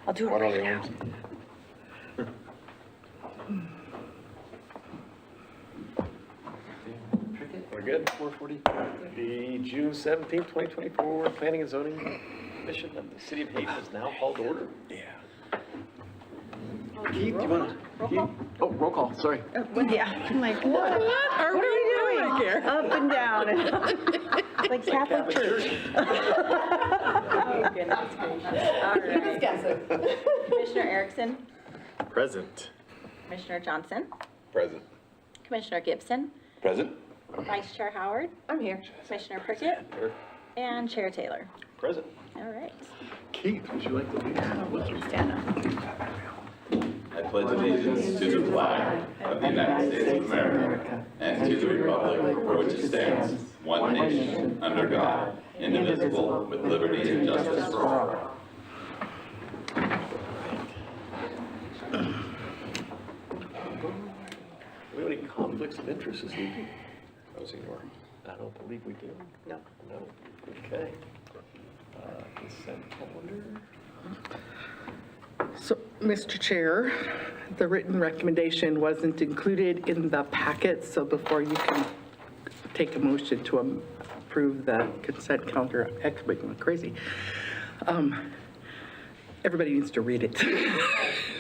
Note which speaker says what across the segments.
Speaker 1: I'll do it
Speaker 2: What are
Speaker 1: right
Speaker 2: the
Speaker 1: now.
Speaker 2: names? We're good? 4:40. The June 17th, 2024 Planning and Zoning Commission of the City of Hayden is now called to order. Yeah. Keith, do you want to? Oh, roll call, sorry.
Speaker 1: Yeah, I'm like, what? What are we doing here? Up and down. Like Catholic Church.
Speaker 3: Oh, goodness gracious. All right. Commissioner Erickson,
Speaker 2: Present.
Speaker 3: Commissioner Johnson,
Speaker 2: Present.
Speaker 3: Commissioner Gibson,
Speaker 2: Present.
Speaker 3: Vice Chair Howard. I'm here. Commissioner Prickett, and Chair Taylor.
Speaker 2: Present.
Speaker 3: All right.
Speaker 2: Keith, would you like to lead?
Speaker 1: We can stand up.
Speaker 4: I pledge allegiance to the flag of the United States of America and to the republic for which it stands, one nation, under God, indivisible, with liberty and justice for all.
Speaker 2: Do we have any conflicts of interest this evening? I don't believe we do. No. No, okay. Consent calendar.
Speaker 5: So, Mr. Chair, the written recommendation wasn't included in the packet, so before you can take a motion to approve the consent calendar, heck, making me crazy, everybody needs to read it.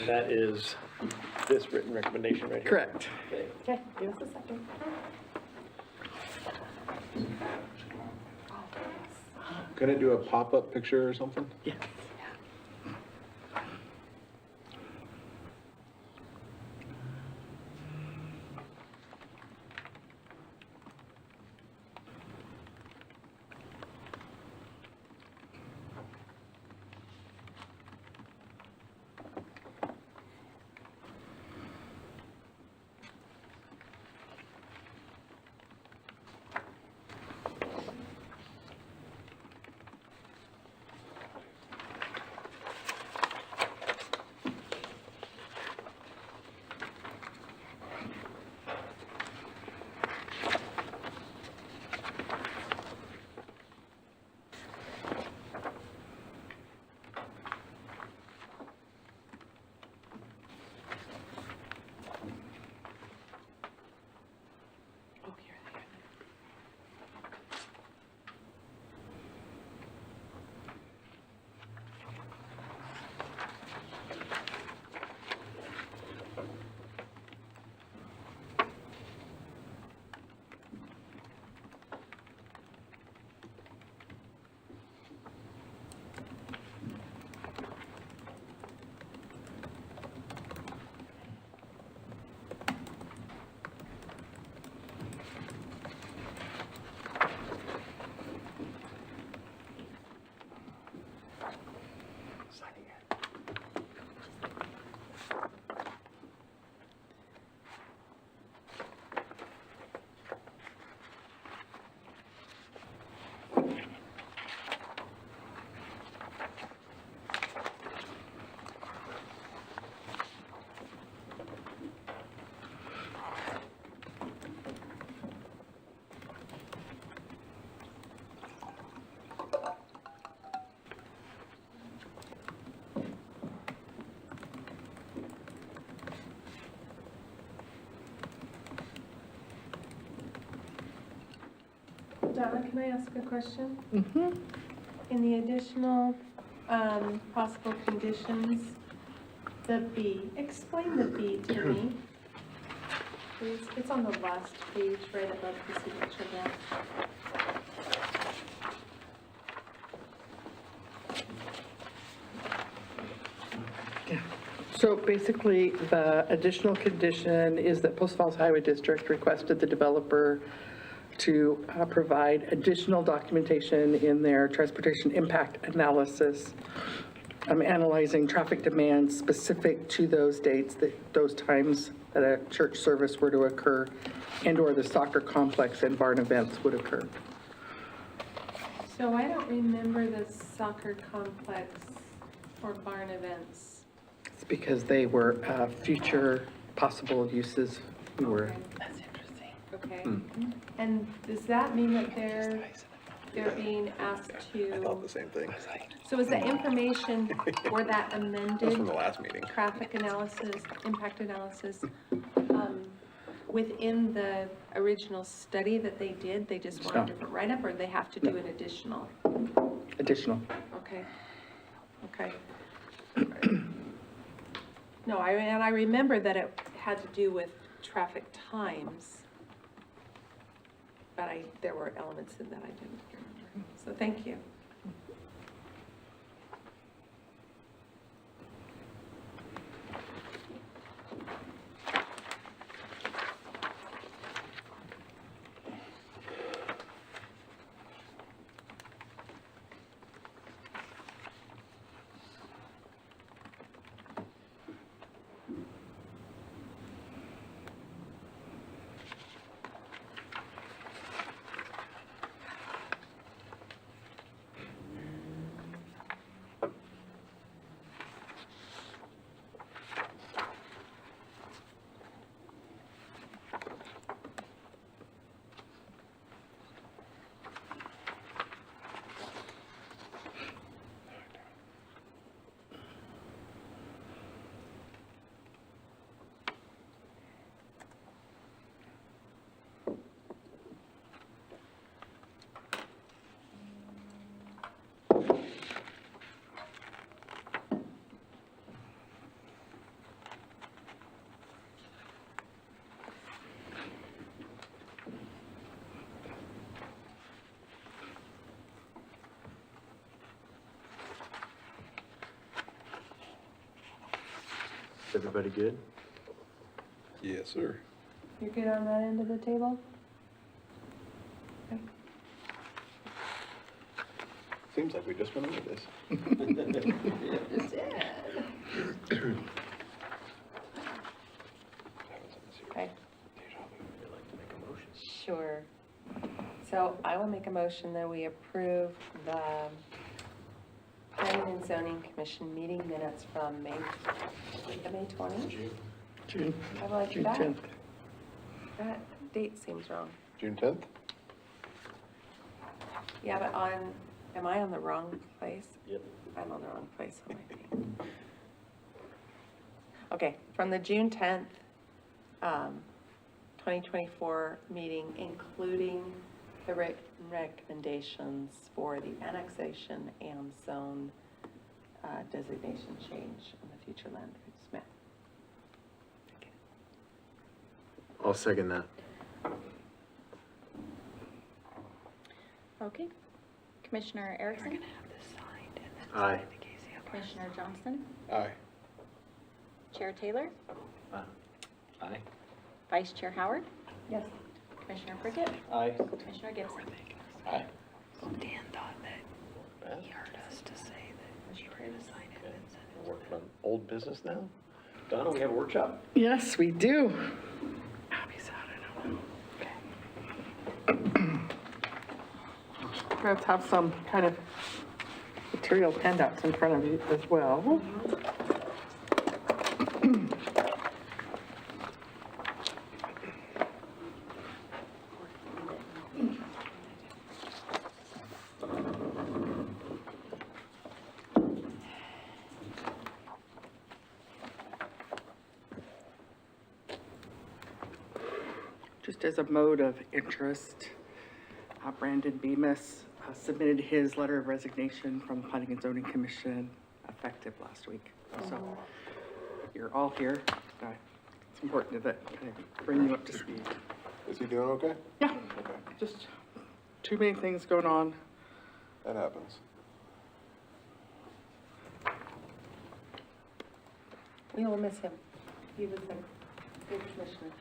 Speaker 2: That is this written recommendation right here.
Speaker 5: Correct.
Speaker 2: Okay.
Speaker 3: Okay, give us a second.
Speaker 6: Can I do a pop-up picture or something?
Speaker 5: Yes.
Speaker 7: Donna, can I ask a question? Mm-hmm. In the additional possible conditions, the B, explain the B to me. Please, it's on the last page, right above the signature block.
Speaker 5: So basically, the additional condition is that Post Falls Highway District requested the developer to provide additional documentation in their transportation impact analysis, analyzing traffic demands specific to those dates, those times that a church service were to occur, and/or the soccer complex and barn events would occur.
Speaker 7: So I don't remember the soccer complex or barn events.
Speaker 5: It's because they were future possible uses. We were.
Speaker 7: Okay. And does that mean that they're they're being asked
Speaker 6: I thought
Speaker 7: to,
Speaker 6: the same thing.
Speaker 7: so is the information for that
Speaker 6: That's
Speaker 7: amended
Speaker 6: from the last meeting.
Speaker 7: traffic analysis, impact analysis, within the original study that they did? They just want a different write-up, or they have to do an additional?
Speaker 5: Additional.
Speaker 7: Okay, okay. No, and I remember that it had to do with traffic times, but there were elements in that I didn't remember, so thank you.
Speaker 2: Everybody good?
Speaker 6: Yes, sir.
Speaker 7: You're good on that end of the table?
Speaker 6: Seems like we just went over this.
Speaker 3: Okay,
Speaker 2: I'd like to make a motion.
Speaker 3: sure. So I will make a motion that we approve the Planning and Zoning Commission meeting minutes from May 20?
Speaker 5: June,
Speaker 3: I like
Speaker 5: June
Speaker 3: that.
Speaker 5: 10th.
Speaker 3: That date seems wrong.
Speaker 6: June 10th?
Speaker 3: Yeah, but am I on the wrong place?
Speaker 2: Yep.
Speaker 3: I'm on the wrong place on my thing. Okay, from the June 10th, 2024 meeting, including the written recommendations for the annexation and zone designation change in the future land use map.
Speaker 8: I'll second that.
Speaker 9: Okay. Commissioner Erickson?
Speaker 8: Aye.
Speaker 9: Commissioner Johnston?
Speaker 6: Aye.
Speaker 9: Chair Taylor?
Speaker 2: Aye.
Speaker 9: Vice Chair Howard?
Speaker 7: Yes.
Speaker 9: Commissioner Prickett?
Speaker 2: Aye.
Speaker 9: Commissioner Gibson?
Speaker 2: Aye.
Speaker 1: Dan thought that he heard us to say that she were going to sign it and send it.
Speaker 2: We're working on old business now? Donna, we have a workshop?
Speaker 5: Yes, we do.
Speaker 1: Abby's out, I don't know.
Speaker 5: Let's have some kind of material handouts in front of you as well. Just as a mode of interest, Brandon Bemis submitted his letter of resignation from the Planning and Zoning Commission effective last week. So you're all here. It's important that kind of bring you up to speed.
Speaker 6: Is he doing okay?
Speaker 5: Yeah,
Speaker 6: Okay,
Speaker 5: just too many things going on.
Speaker 6: that happens.
Speaker 3: We will miss him. He was a good commissioner.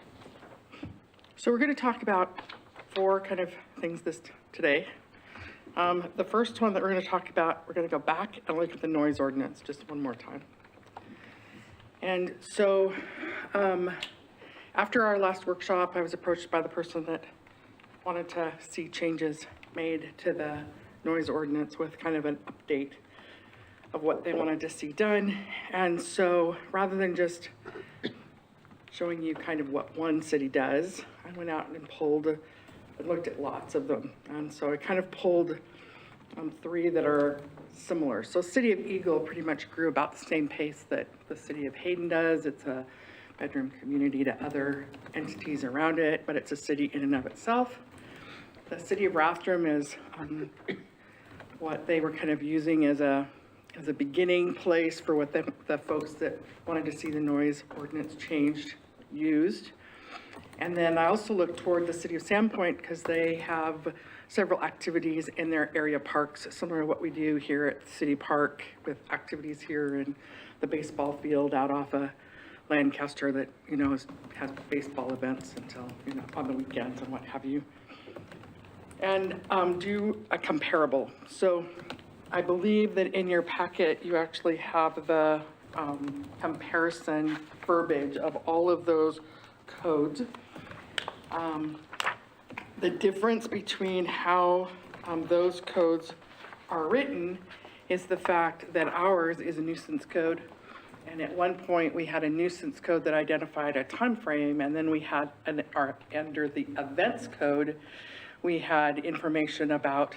Speaker 5: So we're going to talk about 4 kind of things today. The first one that we're going to talk about, we're going to go back and look at the noise ordinance just one more time. And so after our last workshop, I was approached by the person that wanted to see changes made to the noise ordinance with kind of an update of what they wanted to see done. And so rather than just showing you kind of what one city does, I went out and looked at lots of them. And so I kind of pulled three that are similar. So City of Eagle pretty much grew about the same pace that the City of Hayden does. It's a bedroom community to other entities around it, but it's a city in and of itself. The City of Rathdrum is what they were kind of using as a beginning place for what the folks that wanted to see the noise ordinance changed used. And then I also look toward the City of Sandpoint because they have several activities in their area parks, similar to what we do here at City Park with activities here in the baseball field out off of Lancaster that, you know, has baseball events until, you know, on the weekends and what have you. And do a comparable. So I believe that in your packet, you actually have the comparison verbiage of all of those codes. The difference between how those codes are written is the fact that ours is a nuisance code. And at one point, we had a nuisance code that identified a time frame, and then we had, under the events code, we had information about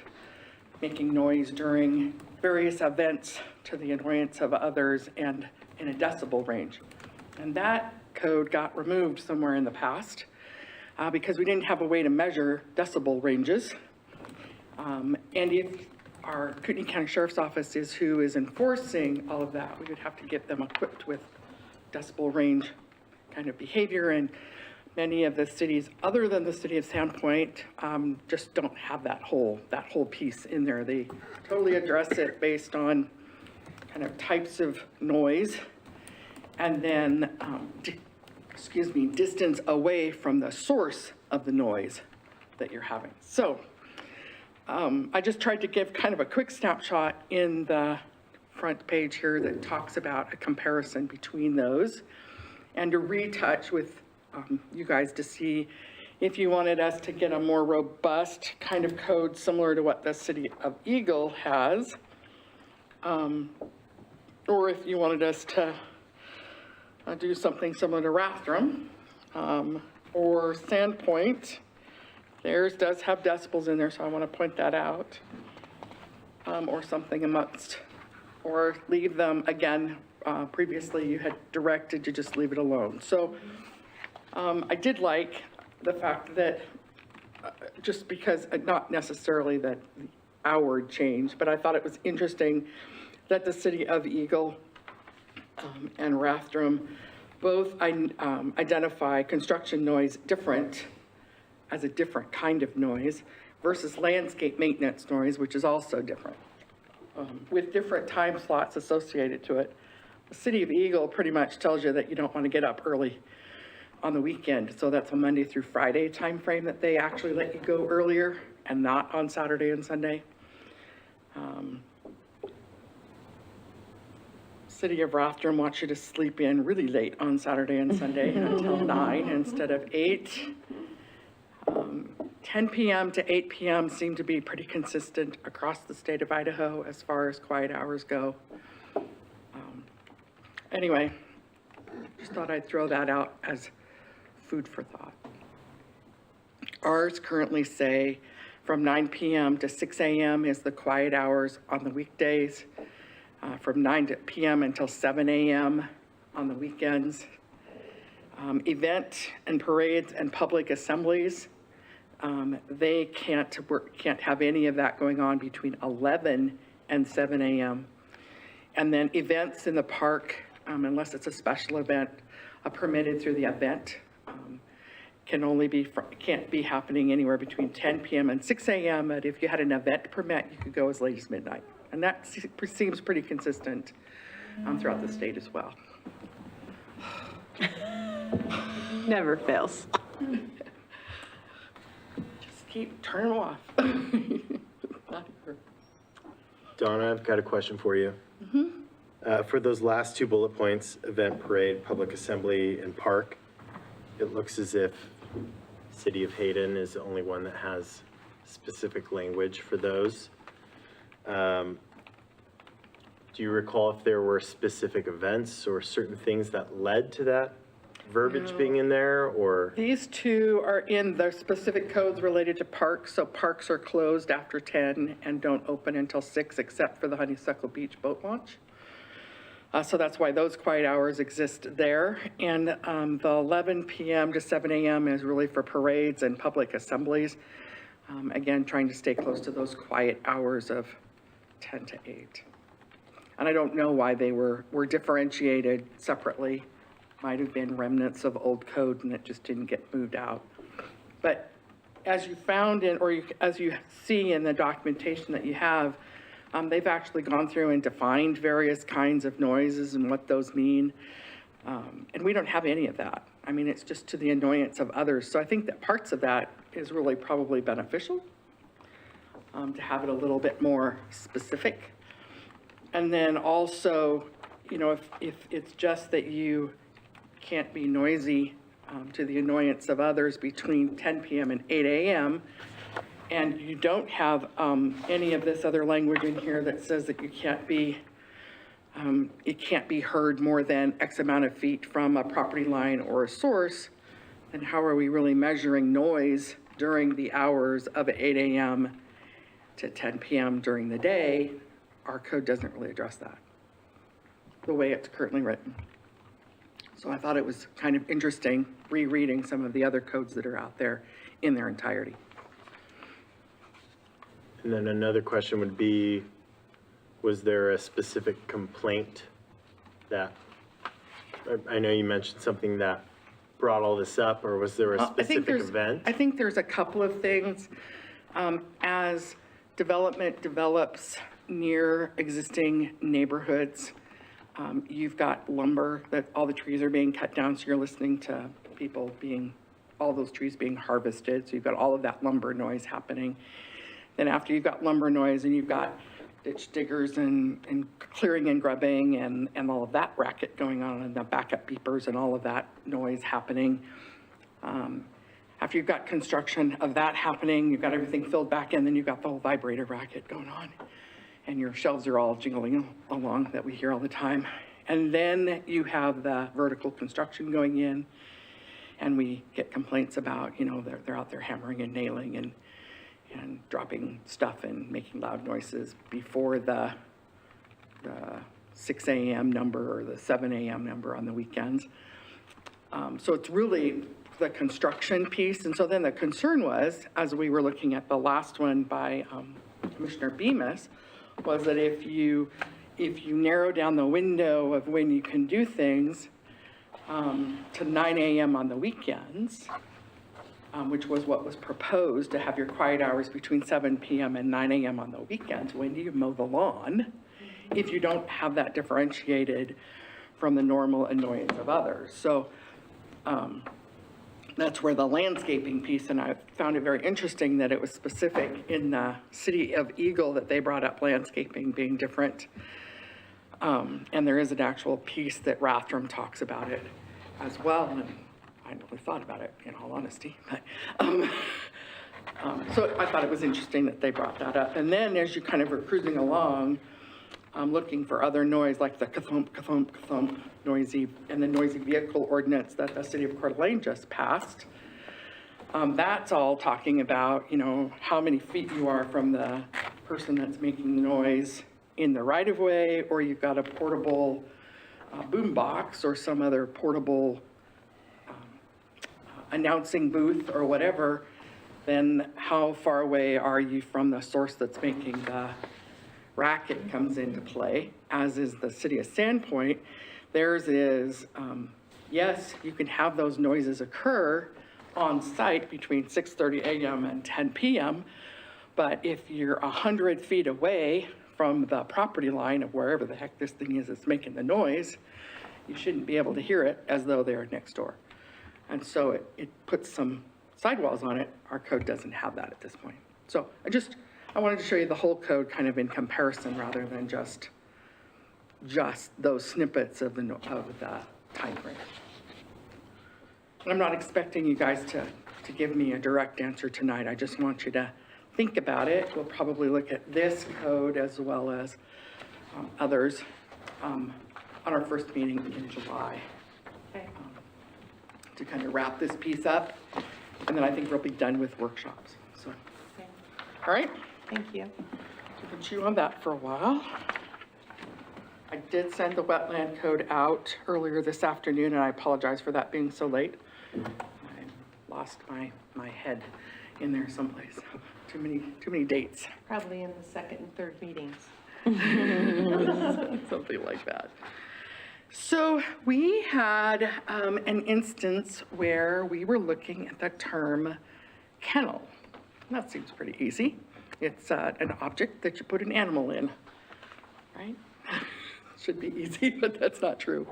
Speaker 5: making noise during various events to the annoyance of others and in a decibel range. And that code got removed somewhere in the past because we didn't have a way to measure decibel ranges. And if our Kootenai County Sheriff's Office is who is enforcing all of that, we would have to get them equipped with decibel range kind of behavior, and many of the cities, other than the City of Sandpoint, just don't have that whole piece in there. They totally address it based on kind of types of noise, and then, distance away from the source of the noise that you're having. So I just tried to give kind of a quick snapshot in the front page here that talks about a comparison between those, and to retouch with you guys to see if you wanted us to get a more robust kind of code similar to what the City of Eagle has, or if you wanted us to do something similar to Rathdrum or Sandpoint. Theirs does have decibels in there, so I want to point that out, or something amongst, or leave them again. Previously, you had directed to just leave it alone. So I did like the fact that, just because, not necessarily that the hour changed, but I thought it was interesting that the City of Eagle and Rathdrum both identify construction noise as a different kind of noise versus landscape maintenance noise, which is also different, with different time slots associated to it. The City of Eagle pretty much tells you that you don't want to get up early on the weekend. So that's a Monday through Friday time frame that they actually let you go earlier and not on Saturday and Sunday. City of Rathdrum wants you to sleep in really late on Saturday and Sunday until 9 instead of 8. 10 p.m. to 8 p.m. seem to be pretty consistent across the state of Idaho as far as quiet hours go. Anyway, just thought I'd throw that out as food for thought. Ours currently say from 9 p.m. to 6 a.m. is the quiet hours on the weekdays, from 9 p.m. until 7 a.m. on the weekends. Event and parades and public assemblies, they can't have any of that going on between 11 and 7 a.m. And then events in the park, unless it's a special event, permitted through the event, can't be happening anywhere between 10 p.m. and 6 a.m. But if you had an event permit, you could go as late as midnight. And that seems pretty consistent throughout the state as well.
Speaker 1: Never fails.
Speaker 5: Just keep turning them off.
Speaker 8: Donna, I've got a question for you. For those last two bullet points, event, parade, public assembly, and park, it looks as if City of Hayden is the only one that has specific language for those. Do you recall if there were specific events or certain things that led to that verbiage being in there, or?
Speaker 5: These two are in the specific codes related to parks, so parks are closed after 10 and don't open until 6, except for the Honeysuckle Beach boat launch. So that's why those quiet hours exist there. And the 11 p.m. to 7 a.m. is really for parades and public assemblies. Again, trying to stay close to those quiet hours of 10 to 8. And I don't know why they were differentiated separately. Might have been remnants of old code and it just didn't get moved out. But as you found in, or as you see in the documentation that you have, they've actually gone through and defined various kinds of noises and what those mean. And we don't have any of that. I mean, it's just to the annoyance of others. So I think that parts of that is really probably beneficial, to have it a little bit more specific. And then also, you know, if it's just that you can't be noisy to the annoyance of others between 10 p.m. and 8 a.m., and you don't have any of this other language in here that says that you can't be, it can't be heard more than X amount of feet from a property line or a source, then how are we really measuring noise during the hours of 8 a.m. to 10 p.m. during the day? Our code doesn't really address that, the way it's currently written. So I thought it was kind of interesting rereading some of the other codes that are out there in their entirety.
Speaker 8: And then another question would be, was there a specific complaint that, I know you mentioned something that brought all this up, or was there a specific event?
Speaker 5: I think there's a couple of things. As development develops near existing neighborhoods, you've got lumber, that all the trees are being cut down, so you're listening to people all those trees being harvested, so you've got all of that lumber noise happening. Then after you've got lumber noise and you've got ditch diggers and clearing and grubbing and all of that racket going on, and the backup beepers and all of that noise happening. After you've got construction of that happening, you've got everything filled back in, then you've got the whole vibrator racket going on. And your shelves are all jingling along that we hear all the time. And then you have the vertical construction going in, and we get complaints about, you know, they're out there hammering and nailing and dropping stuff and making loud noises before the 6 a.m. number or the 7 a.m. number on the weekends. So it's really the construction piece. And so then the concern was, as we were looking at the last one by Commissioner Bemis, was that if you narrow down the window of when you can do things to 9 a.m. on the weekends, which was what was proposed, to have your quiet hours between 7 p.m. and 9 a.m. on the weekends, when do you mow the lawn if you don't have that differentiated from the normal annoyance of others? So that's where the landscaping piece, and I found it very interesting that it was specific in the city of Eagle that they brought up landscaping being different. And there is an actual piece that Rathdrum talks about it as well. And I hadn't really thought about it, in all honesty, but, so I thought it was interesting that they brought that up. And then as you kind of were cruising along, looking for other noise, like the ka-thump, ka-thump, ka-thump noisy, and the noisy vehicle ordinance that the city of Coeur d'Alene just passed. That's all talking about, you know, how many feet you are from the person that's making the noise in the right-of-way, or you've got a portable boom box or some other portable announcing booth or whatever, then how far away are you from the source that's making the racket comes into play, as is the city of Sandpoint. Theirs is, yes, you can have those noises occur on site between 6:30 a.m. and 10 p.m., but if you're 100 feet away from the property line of wherever the heck this thing is that's making the noise, you shouldn't be able to hear it as though they're next door. And so it puts some sidewalls on it. Our code doesn't have that at this point. So I wanted to show you the whole code kind of in comparison rather than just those snippets of the time frame. And I'm not expecting you guys to give me a direct answer tonight. I just want you to think about it. We'll probably look at this code as well as others on our first meeting in July.
Speaker 7: Okay.
Speaker 5: to kind of wrap this piece up. And then I think we'll be done with workshops, so. All right,
Speaker 3: Thank you.
Speaker 5: so we'll chew on that for a while. I did send the wetland code out earlier this afternoon, and I apologize for that being so late. I lost my head in there someplace. Too many dates.
Speaker 3: Probably in the second and third meetings.
Speaker 5: Something like that. So we had an instance where we were looking at the term kennel. That seems pretty easy. It's an object that you put an animal in, right? Should be easy, but that's not true.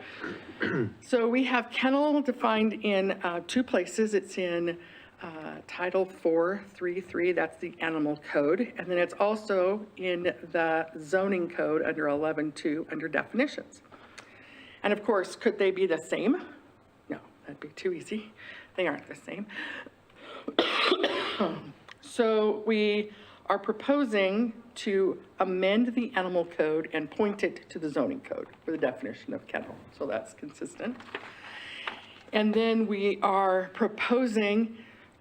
Speaker 5: So we have kennel defined in two places. It's in Title 433, that's the animal code, and then it's also in the zoning code under 11.2 under definitions. And of course, could they be the same? No, that'd be too easy. They aren't the same. So we are proposing to amend the animal code and point it to the zoning code for the definition of kennel. So that's consistent. And then we are proposing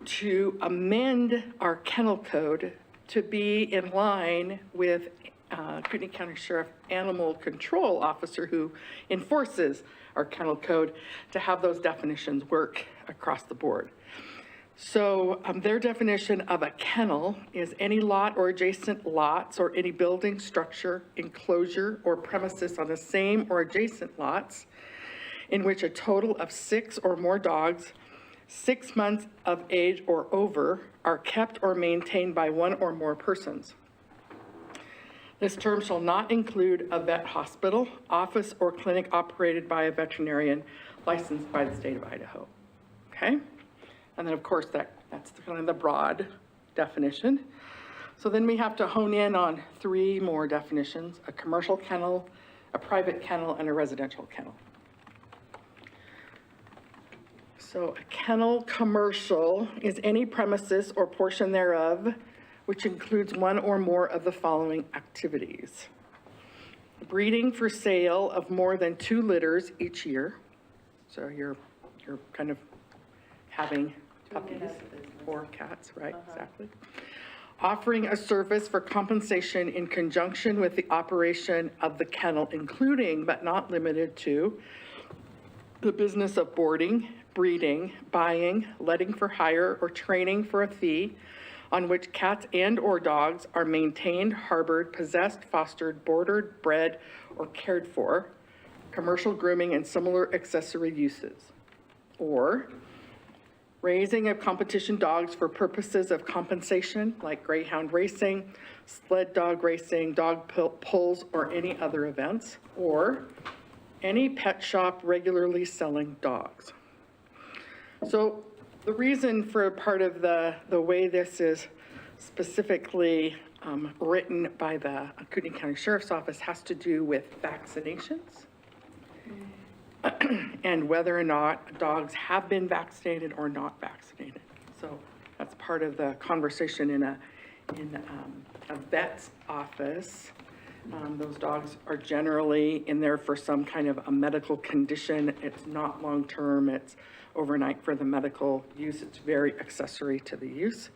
Speaker 5: to amend our kennel code to be in line with Kootenai County Sheriff Animal Control Officer who enforces our kennel code to have those definitions work across the board. So their definition of a kennel is any lot or adjacent lots or any building, structure, enclosure, or premises on the same or adjacent lots in which a total of 6 or more dogs 6 months of age or over are kept or maintained by one or more persons. This term shall not include a vet hospital, office, or clinic operated by a veterinarian licensed by the state of Idaho. Okay? And then, of course, that's kind of the broad definition. So then we have to hone in on 3 more definitions: a commercial kennel, a private kennel, and a residential kennel. So a kennel commercial is any premises or portion thereof which includes one or more of the following activities: breeding for sale of more than 2 litters each year. So you're kind of having puppies or cats, right? Exactly. Offering a service for compensation in conjunction with the operation of the kennel, including but not limited to the business of boarding, breeding, buying, letting for hire, or training for a fee on which cats and or dogs are maintained, harbored, possessed, fostered, boarded, bred, or cared for, commercial grooming and similar accessory uses. Or raising of competition dogs for purposes of compensation, like greyhound racing, sled dog racing, dog pulls, or any other events. Or any pet shop regularly selling dogs. So the reason for part of the way this is specifically written by the Kootenai County Sheriff's Office has to do with vaccinations and whether or not dogs have been vaccinated or not vaccinated. So that's part of the conversation in a vet's office. Those dogs are generally in there for some kind of a medical condition. It's not long-term, it's overnight for the medical use. It's very accessory to the use.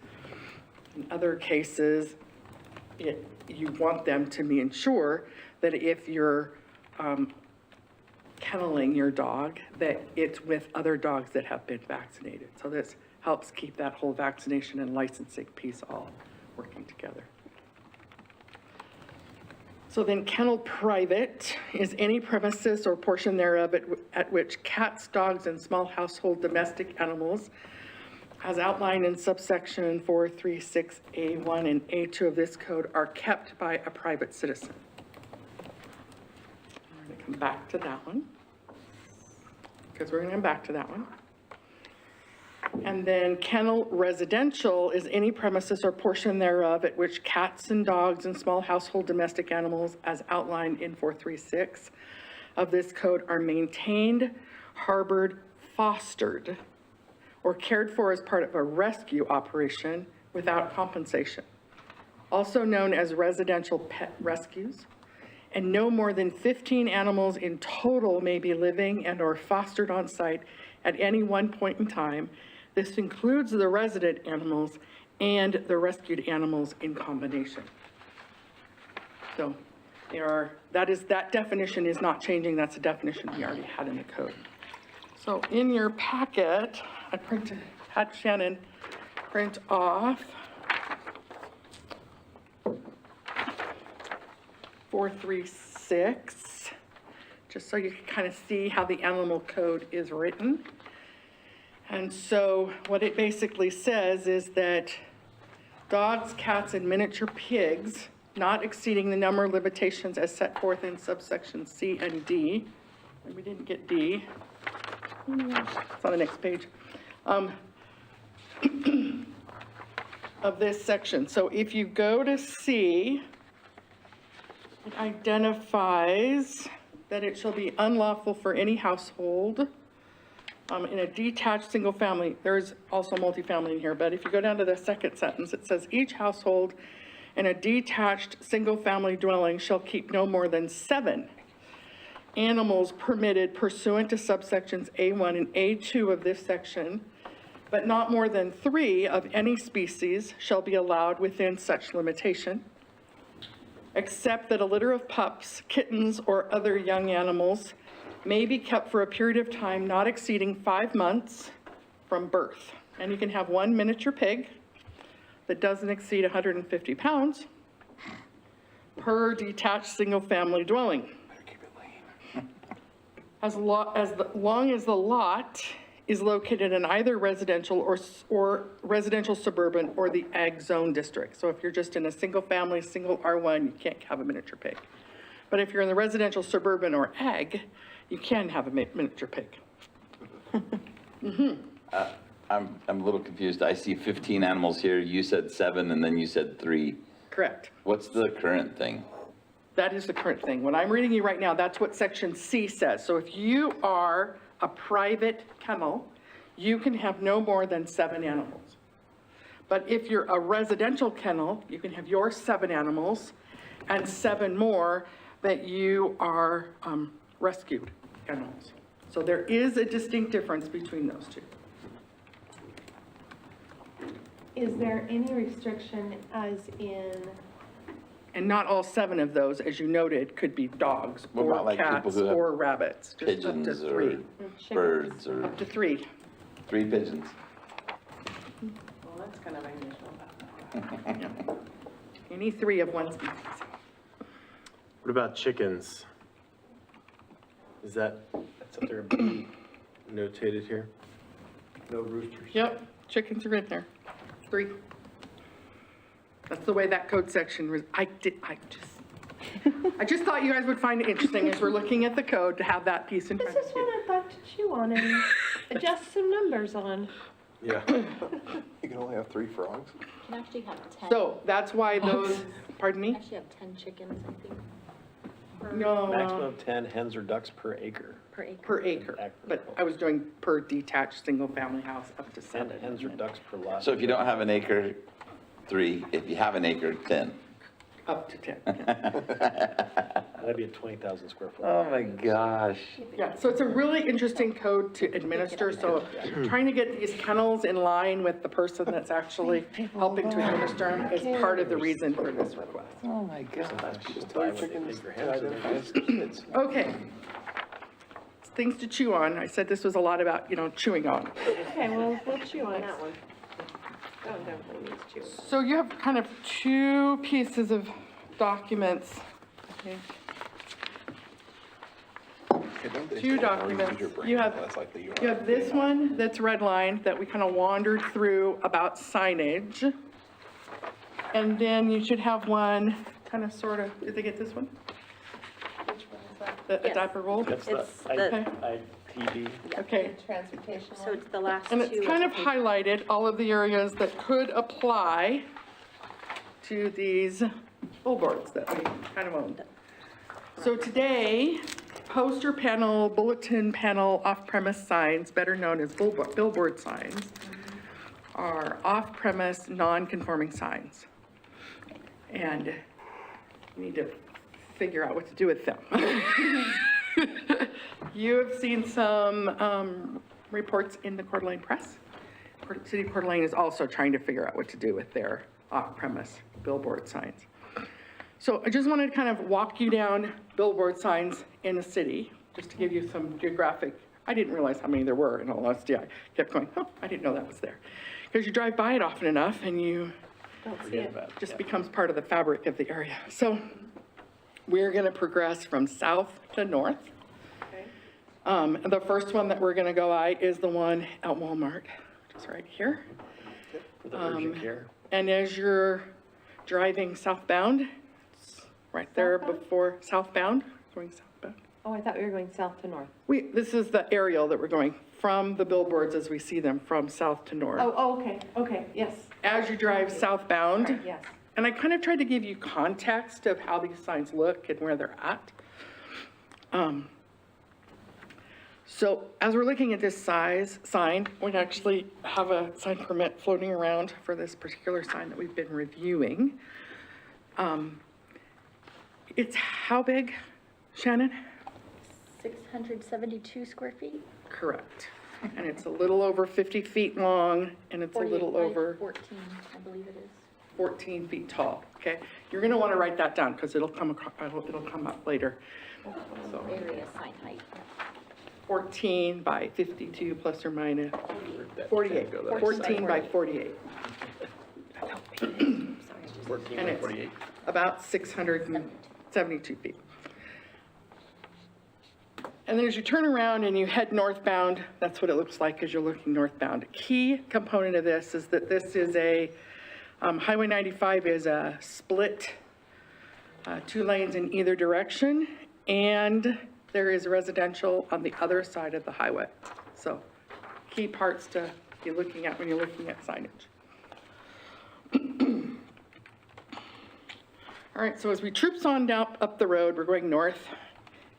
Speaker 5: In other cases, you want them to be ensure that if you're kenneling your dog, that it's with other dogs that have been vaccinated. So this helps keep that whole vaccination and licensing piece all working together. So then kennel private is any premises or portion thereof at which cats, dogs, and small household domestic animals, as outlined in subsection 436A1 and A2 of this code, are kept by a private citizen. I'm going to come back to that one, because we're going to come back to that one. And then kennel residential is any premises or portion thereof at which cats and dogs and small household domestic animals, as outlined in 436 of this code, are maintained, harbored, fostered, or cared for as part of a rescue operation without compensation, also known as residential pet rescues. And no more than 15 animals in total may be living and or fostered on site at any one point in time. This includes the resident animals and the rescued animals in combination. So that definition is not changing. That's a definition we already had in the code. So in your packet, I had Shannon print off 436, just so you can kind of see how the animal code is written. And so what it basically says is that dogs, cats, and miniature pigs, not exceeding the number of limitations as set forth in subsections C and D, and we didn't get D, it's on the next page, of this section. So if you go to C, it identifies that it shall be unlawful for any household in a detached single family. There's also multifamily in here, but if you go down to the second sentence, it says each household in a detached single family dwelling shall keep no more than 7 animals permitted pursuant to subsections A1 and A2 of this section, but not more than 3 of any species shall be allowed within such limitation, except that a litter of pups, kittens, or other young animals may be kept for a period of time not exceeding 5 months from birth. And you can have 1 miniature pig that doesn't exceed 150 pounds per detached single-family dwelling. As long as the lot is located in either residential or residential suburban or the ag zone district. So if you're just in a single family, single R1, you can't have a miniature pig. But if you're in the residential suburban or ag, you can have a miniature pig.
Speaker 4: I'm a little confused. I see 15 animals here. You said 7 and then you said 3.
Speaker 5: Correct.
Speaker 4: What's the current thing?
Speaker 5: That is the current thing. What I'm reading you right now, that's what section C says. So if you are a private kennel, you can have no more than 7 animals. But if you're a residential kennel, you can have your 7 animals and 7 more that you are rescued animals. So there is a distinct difference between those two.
Speaker 7: Is there any restriction as in,
Speaker 5: And not all 7 of those, as you noted, could be dogs
Speaker 4: What
Speaker 5: or
Speaker 4: about, like, people
Speaker 5: cats
Speaker 4: who have
Speaker 5: or rabbits. Just up to
Speaker 4: Pigeons
Speaker 5: 3.
Speaker 4: or birds or
Speaker 5: Up to 3.
Speaker 4: 3 pigeons?
Speaker 3: Well, that's kind of unusual.
Speaker 5: Any 3 of one species.
Speaker 8: What about chickens? Is that
Speaker 2: That's up there, B,
Speaker 8: notated here?
Speaker 2: no roosters.
Speaker 5: Yep, chickens are in there. 3. That's the way that code section was. I just thought you guys would find it interesting as we're looking at the code to have that piece in
Speaker 7: this
Speaker 5: front
Speaker 7: is
Speaker 5: of
Speaker 7: one
Speaker 5: you.
Speaker 7: I'd like to chew on and adjust some numbers on.
Speaker 8: Yeah.
Speaker 6: You can only have 3 frogs?
Speaker 9: You can actually have 10.
Speaker 5: So that's why those, pardon me?
Speaker 9: Actually have 10 chickens, I think,
Speaker 5: No,
Speaker 2: Maximum of 10 hens or ducks per acre.
Speaker 9: per acre.
Speaker 5: per acre, but I was doing per detached single-family house up to 7.
Speaker 2: 10 hens or ducks per lot.
Speaker 4: So if you don't have an acre, 3. If you have an acre, 10.
Speaker 5: Up to 10.
Speaker 2: That'd be a 20,000 square foot.
Speaker 4: Oh my gosh.
Speaker 5: Yeah, so it's a really interesting code to administer, so trying to get these kennels in line with the person that's actually helping to administer them is part of the reason for this request.
Speaker 4: Oh my gosh.
Speaker 6: Just tell your chickens to identify as kids.
Speaker 5: Okay. Things to chew on. I said this was a lot about, chewing on.
Speaker 7: Okay, well, we'll chew on that one. That one definitely needs chewing.
Speaker 5: So you have kind of 2 pieces of documents. Okay.
Speaker 6: Hey, don't they
Speaker 5: 2
Speaker 6: say always use
Speaker 5: documents.
Speaker 6: your brain?
Speaker 5: You have,
Speaker 6: That's likely you
Speaker 5: you
Speaker 6: are.
Speaker 5: have this one that's redlined that we kind of wandered through about signage. And then you should have one kind of sort of, did they get this one?
Speaker 3: Which one is that?
Speaker 5: The
Speaker 9: Yes.
Speaker 5: diaper roll?
Speaker 2: That's
Speaker 9: It's
Speaker 2: the
Speaker 9: the-
Speaker 2: ITB.
Speaker 5: Okay.
Speaker 3: The transportation
Speaker 9: So
Speaker 3: one?
Speaker 9: it's the last 2.
Speaker 5: And it's kind of highlighted all of the areas that could apply to these billboards that we kind of owned. So today, poster panel, bulletin panel, off-premise signs, better known as billboard signs, are off-premise, non-conforming signs. And you need to figure out what to do with them. You have seen some reports in the Coeur d'Alene Press. City of Coeur d'Alene is also trying to figure out what to do with their off-premise billboard signs. So I just wanted to kind of walk you down billboard signs in the city, just to give you some geographic. I didn't realize how many there were, in all honesty. I kept going, oh, I didn't know that was there. Because you drive by it often enough and you just becomes part of the fabric of the area. So we're going to progress from south to north. The first one that we're going to go by is the one at Walmart, which is right here.
Speaker 2: For the urgent care.
Speaker 5: And as you're driving southbound, it's right there before southbound, going southbound.
Speaker 1: Oh, I thought we were going south to north.
Speaker 5: This is the aerial that we're going from the billboards as we see them from south to north.
Speaker 1: Oh, okay, yes.
Speaker 5: As you drive southbound,
Speaker 1: Yes.
Speaker 5: and I kind of tried to give you context of how these signs look and where they're at. So as we're looking at this sign, we actually have a sign permit floating around for this particular sign that we've been reviewing. It's how big, Shannon?
Speaker 9: 672 square feet?
Speaker 5: Correct. And it's a little over 50 feet long, and it's a
Speaker 9: 48
Speaker 5: little
Speaker 9: by
Speaker 5: over
Speaker 9: 14, I believe it is.
Speaker 5: 14 feet tall, okay? You're gonna wanna write that down, because it'll come up later. So
Speaker 9: Area sign height.
Speaker 5: 14 by 52 plus or minus,
Speaker 2: That
Speaker 5: 48,
Speaker 2: can't go that
Speaker 5: 14 by
Speaker 2: side.
Speaker 5: 48.
Speaker 2: 14
Speaker 5: And
Speaker 2: by
Speaker 5: it's
Speaker 2: 48.
Speaker 5: about 672 feet. And then as you turn around and you head northbound, that's what it looks like as you're looking northbound. A key component of this is that this is a, Highway 95 is a split, 2 lanes in either direction, and there is residential on the other side of the highway. So key parts to be looking at when you're looking at signage. All right, so as we troops on down up the road, we're going north.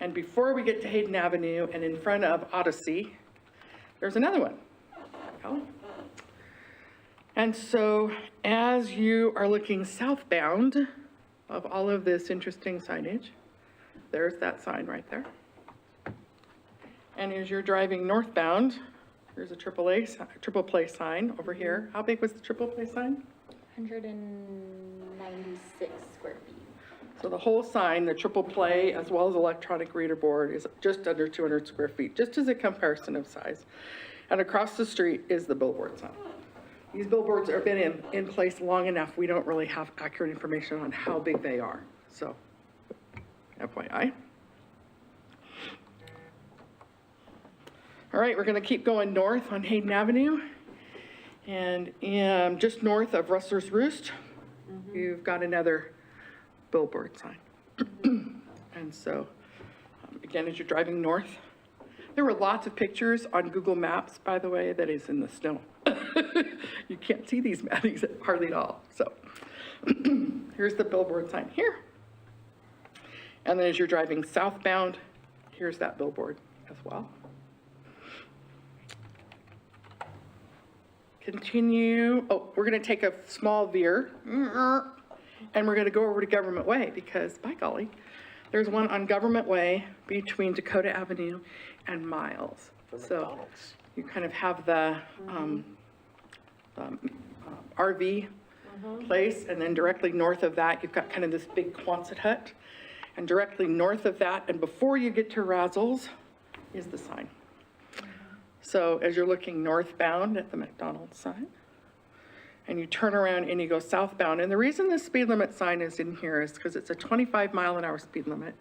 Speaker 5: And before we get to Hayden Avenue and in front of Odyssey, there's another one. Kelly? And so as you are looking southbound of all of this interesting signage, there's that sign right there. And as you're driving northbound, there's a triple play sign over here. How big was the triple play sign?
Speaker 9: 196 square feet.
Speaker 5: So the whole sign, the triple play, as well as electronic reader board, is just under 200 square feet, just as a comparison of size. And across the street is the billboard sign. These billboards have been in place long enough, we don't really have accurate information on how big they are. So, FYI. All right, we're gonna keep going north on Hayden Avenue. And just north of Rustler's Roost, you've got another billboard sign. And so, again, as you're driving north, there were lots of pictures on Google Maps, by the way, that is in the snow. You can't see these hardly at all. So here's the billboard sign here. And then as you're driving southbound, here's that billboard as well. Continue, we're gonna take a small veer, and we're gonna go over to Government Way, because by golly, there's one on Government Way between Dakota Avenue and Miles.
Speaker 2: For
Speaker 5: So
Speaker 2: McDonald's.
Speaker 5: you kind of have the RV place, and then directly north of that, you've got kind of this big Quonset hut. And directly north of that, and before you get to Razzles, is the sign. So as you're looking northbound at the McDonald's sign, and you turn around and you go southbound, and the reason the speed limit sign is in here is because it's a 25-mile-an-hour speed limit.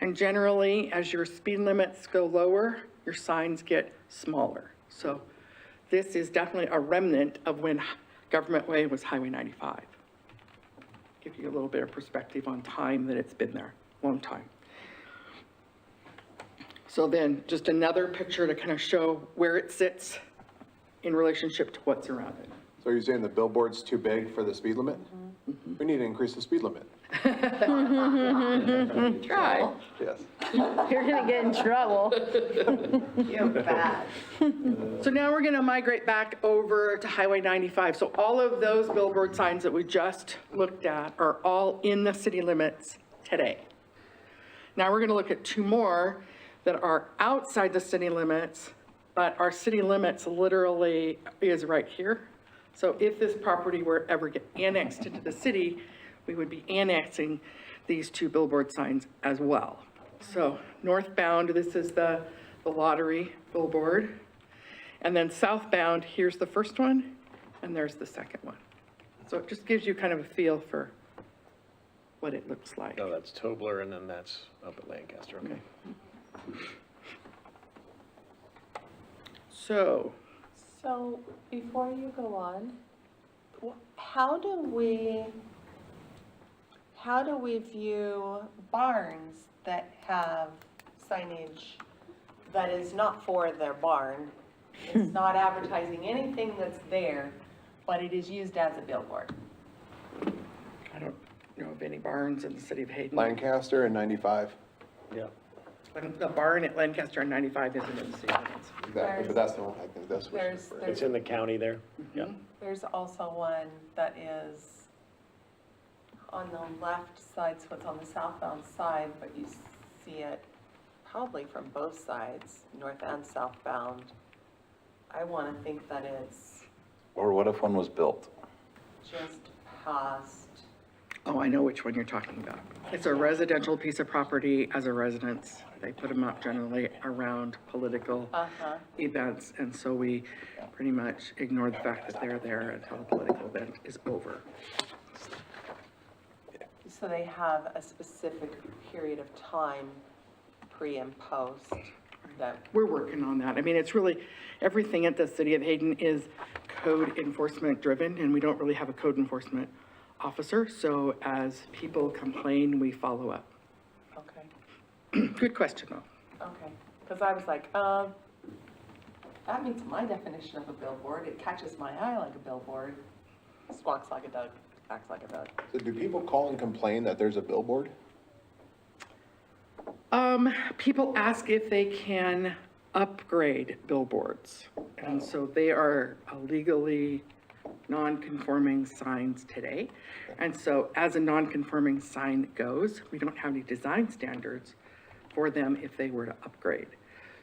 Speaker 5: And generally, as your speed limits go lower, your signs get smaller. So this is definitely a remnant of when Government Way was Highway 95. Give you a little bit of perspective on time that it's been there, long time. So then just another picture to kind of show where it sits in relationship to what's around it.
Speaker 6: So you're saying the billboard's too big for the speed limit? We need to increase the speed limit.
Speaker 5: Try.
Speaker 6: Yes.
Speaker 1: You're gonna get in trouble.
Speaker 3: You're bad.
Speaker 5: So now we're gonna migrate back over to Highway 95. So all of those billboard signs that we just looked at are all in the city limits today. Now we're gonna look at 2 more that are outside the city limits but our city limits literally is right here. So if this property were ever get annexed into the city, we would be annexing these 2 billboard signs as well. So northbound, this is the lottery billboard. And then southbound, here's the first one, and there's the second one. So it just gives you kind of a feel for what it looks like.
Speaker 2: Oh, that's Tobler, and then that's up at Lancaster, okay.
Speaker 5: So,
Speaker 3: So before you go on, how do we view barns that have signage that is not for their barn? It's not advertising anything that's there, but it is used as a billboard.
Speaker 5: I don't know of any barns in the city of Hayden.
Speaker 6: Lancaster and 95,
Speaker 2: Yeah.
Speaker 5: The barn at Lancaster and 95 isn't in the city limits.
Speaker 6: exactly, but that's the one, I think that's what she's referring
Speaker 2: It's in the county there? Yeah.
Speaker 3: There's also one that is on the left side, so it's on the southbound side, but you see it probably from both sides, north and southbound. I want to think that it's
Speaker 4: Or what if one was built?
Speaker 3: just past,
Speaker 5: Oh, I know which one you're talking about. It's a residential piece of property as a residence. They put them up generally around political events, and so we pretty much ignore the fact that they're there until the political event is over.
Speaker 3: so they have a specific period of time, pre and post, that,
Speaker 5: We're working on that. I mean, it's really, everything at the city of Hayden is code enforcement driven, and we don't really have a code enforcement officer, so as people complain, we follow up.
Speaker 3: okay,
Speaker 5: Good question, though.
Speaker 3: okay. Because I was like, that meets my definition of a billboard. It catches my eye like a billboard, squawks like a duck, acts like a duck.
Speaker 6: So do people call and complain that there's a billboard?
Speaker 5: People ask if they can upgrade billboards, and so they are legally non-conforming signs today. And so as a non-conforming sign goes, we don't have any design standards for them if they were to upgrade.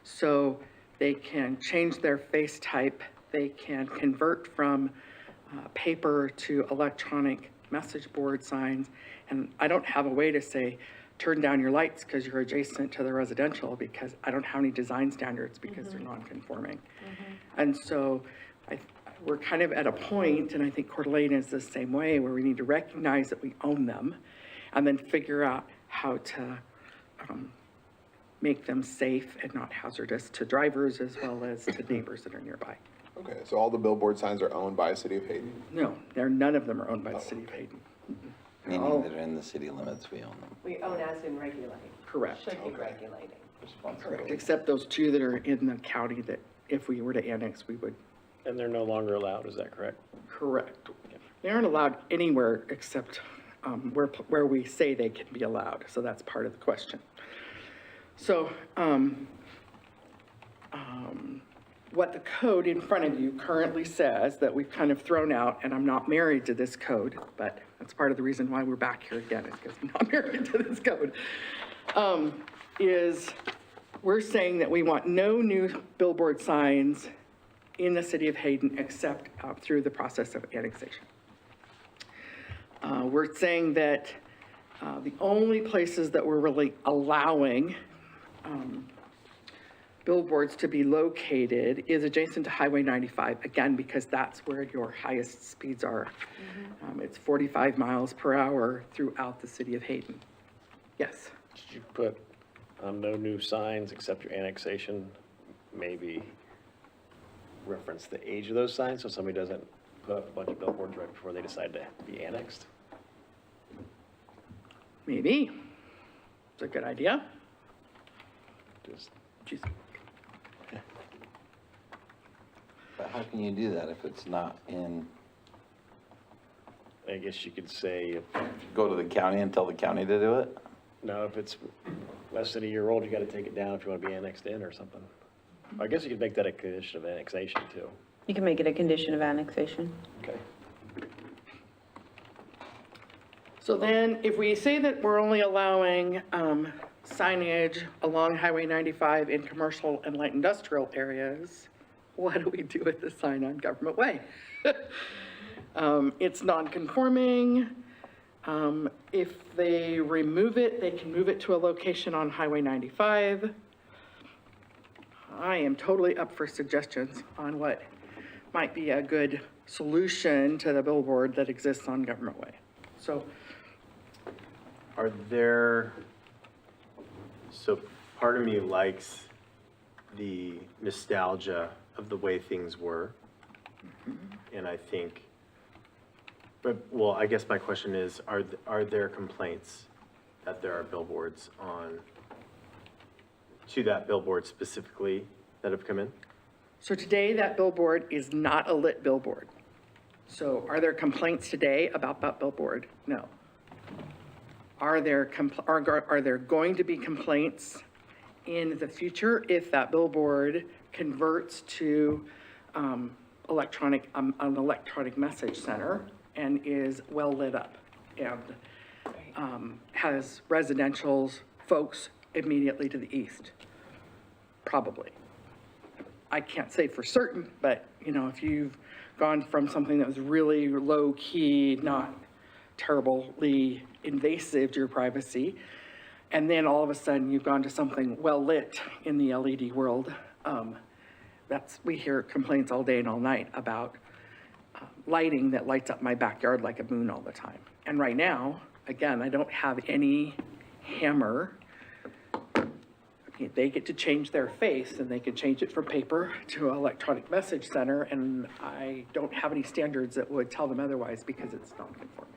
Speaker 5: So they can change their face type, they can convert from paper to electronic message board signs. And I don't have a way to say, turn down your lights because you're adjacent to the residential, because I don't have any design standards because they're non-conforming. And so we're kind of at a point, and I think Coeur d'Alene is the same way, where we need to recognize that we own them and then figure out how to make them safe and not hazardous to drivers as well as to neighbors that are nearby.
Speaker 6: Okay, so all the billboard signs are owned by the city of Hayden?
Speaker 5: No, none of them are owned by the city of Hayden.
Speaker 10: Meaning that are in the city limits, we own them.
Speaker 3: We own as in regulating.
Speaker 5: Correct.
Speaker 3: Should be regulating.
Speaker 5: Correct, except those 2 that are in the county that if we were to annex, we would.
Speaker 2: And they're no longer allowed, is that correct?
Speaker 5: Correct. They aren't allowed anywhere except where we say they can be allowed, so that's part of the question. So, what the code in front of you currently says that we've kind of thrown out, and I'm not married to this code, but that's part of the reason why we're back here again, is because I'm not married to this code, is we're saying that we want no new billboard signs in the city of Hayden except through the process of annexation. We're saying that the only places that we're really allowing billboards to be located is adjacent to Highway 95, again, because that's where your highest speeds are. It's 45 miles per hour throughout the city of Hayden. Yes?
Speaker 2: Did you put no new signs except your annexation, maybe reference the age of those signs so somebody doesn't put up a bunch of billboards right before they decide to be annexed?
Speaker 5: Maybe. It's a good idea.
Speaker 2: Just,
Speaker 5: Jeez.
Speaker 10: But how can you do that if it's not in,
Speaker 2: I guess you could say,
Speaker 10: go to the county and tell the county to do it?
Speaker 2: no, if it's less than a year old, you gotta take it down if you wanna be annexed in or something. I guess you could make that a condition of annexation too.
Speaker 1: You can make it a condition of annexation.
Speaker 2: Okay.
Speaker 5: So then, if we say that we're only allowing signage along Highway 95 in commercial and light industrial areas, what do we do with the sign on Government Way? It's non-conforming. If they remove it, they can move it to a location on Highway 95. I am totally up for suggestions on what might be a good solution to the billboard that exists on Government Way. So,
Speaker 8: Are there, so part of me likes the nostalgia of the way things were. And I think, but, well, I guess my question is, are there complaints that there are billboards on, to that billboard specifically that have come in?
Speaker 5: so today that billboard is not a lit billboard. So are there complaints today about that billboard? No. Are there going to be complaints in the future if that billboard converts to an electronic message center and is well lit up and has residential folks immediately to the east? Probably. I can't say for certain, but you know, if you've gone from something that was really low key, not terribly invasive to your privacy, and then all of a sudden you've gone to something well lit in the LED world, we hear complaints all day and all night about lighting that lights up my backyard like a moon all the time. And right now, again, I don't have any hammer. They get to change their face, and they can change it from paper to an electronic message center, and I don't have any standards that would tell them otherwise because it's non-conforming.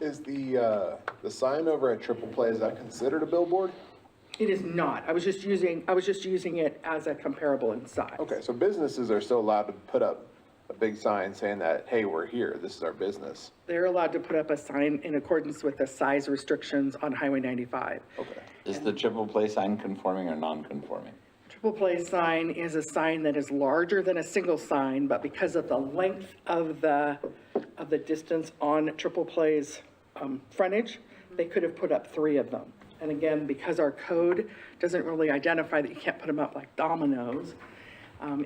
Speaker 6: Is the sign over at Triple Play, is that considered a billboard?
Speaker 5: It is not. I was just using it as a comparable in size.
Speaker 6: Okay, so businesses are still allowed to put up a big sign saying that, hey, we're here, this is our business.
Speaker 5: They're allowed to put up a sign in accordance with the size restrictions on Highway 95.
Speaker 6: Okay.
Speaker 10: Is the triple play sign conforming or non-conforming?
Speaker 5: Triple play sign is a sign that is larger than a single sign, but because of the length of the distance on triple play's frontage, they could have put up 3 of them. And again, because our code doesn't really identify that you can't put them up like dominoes,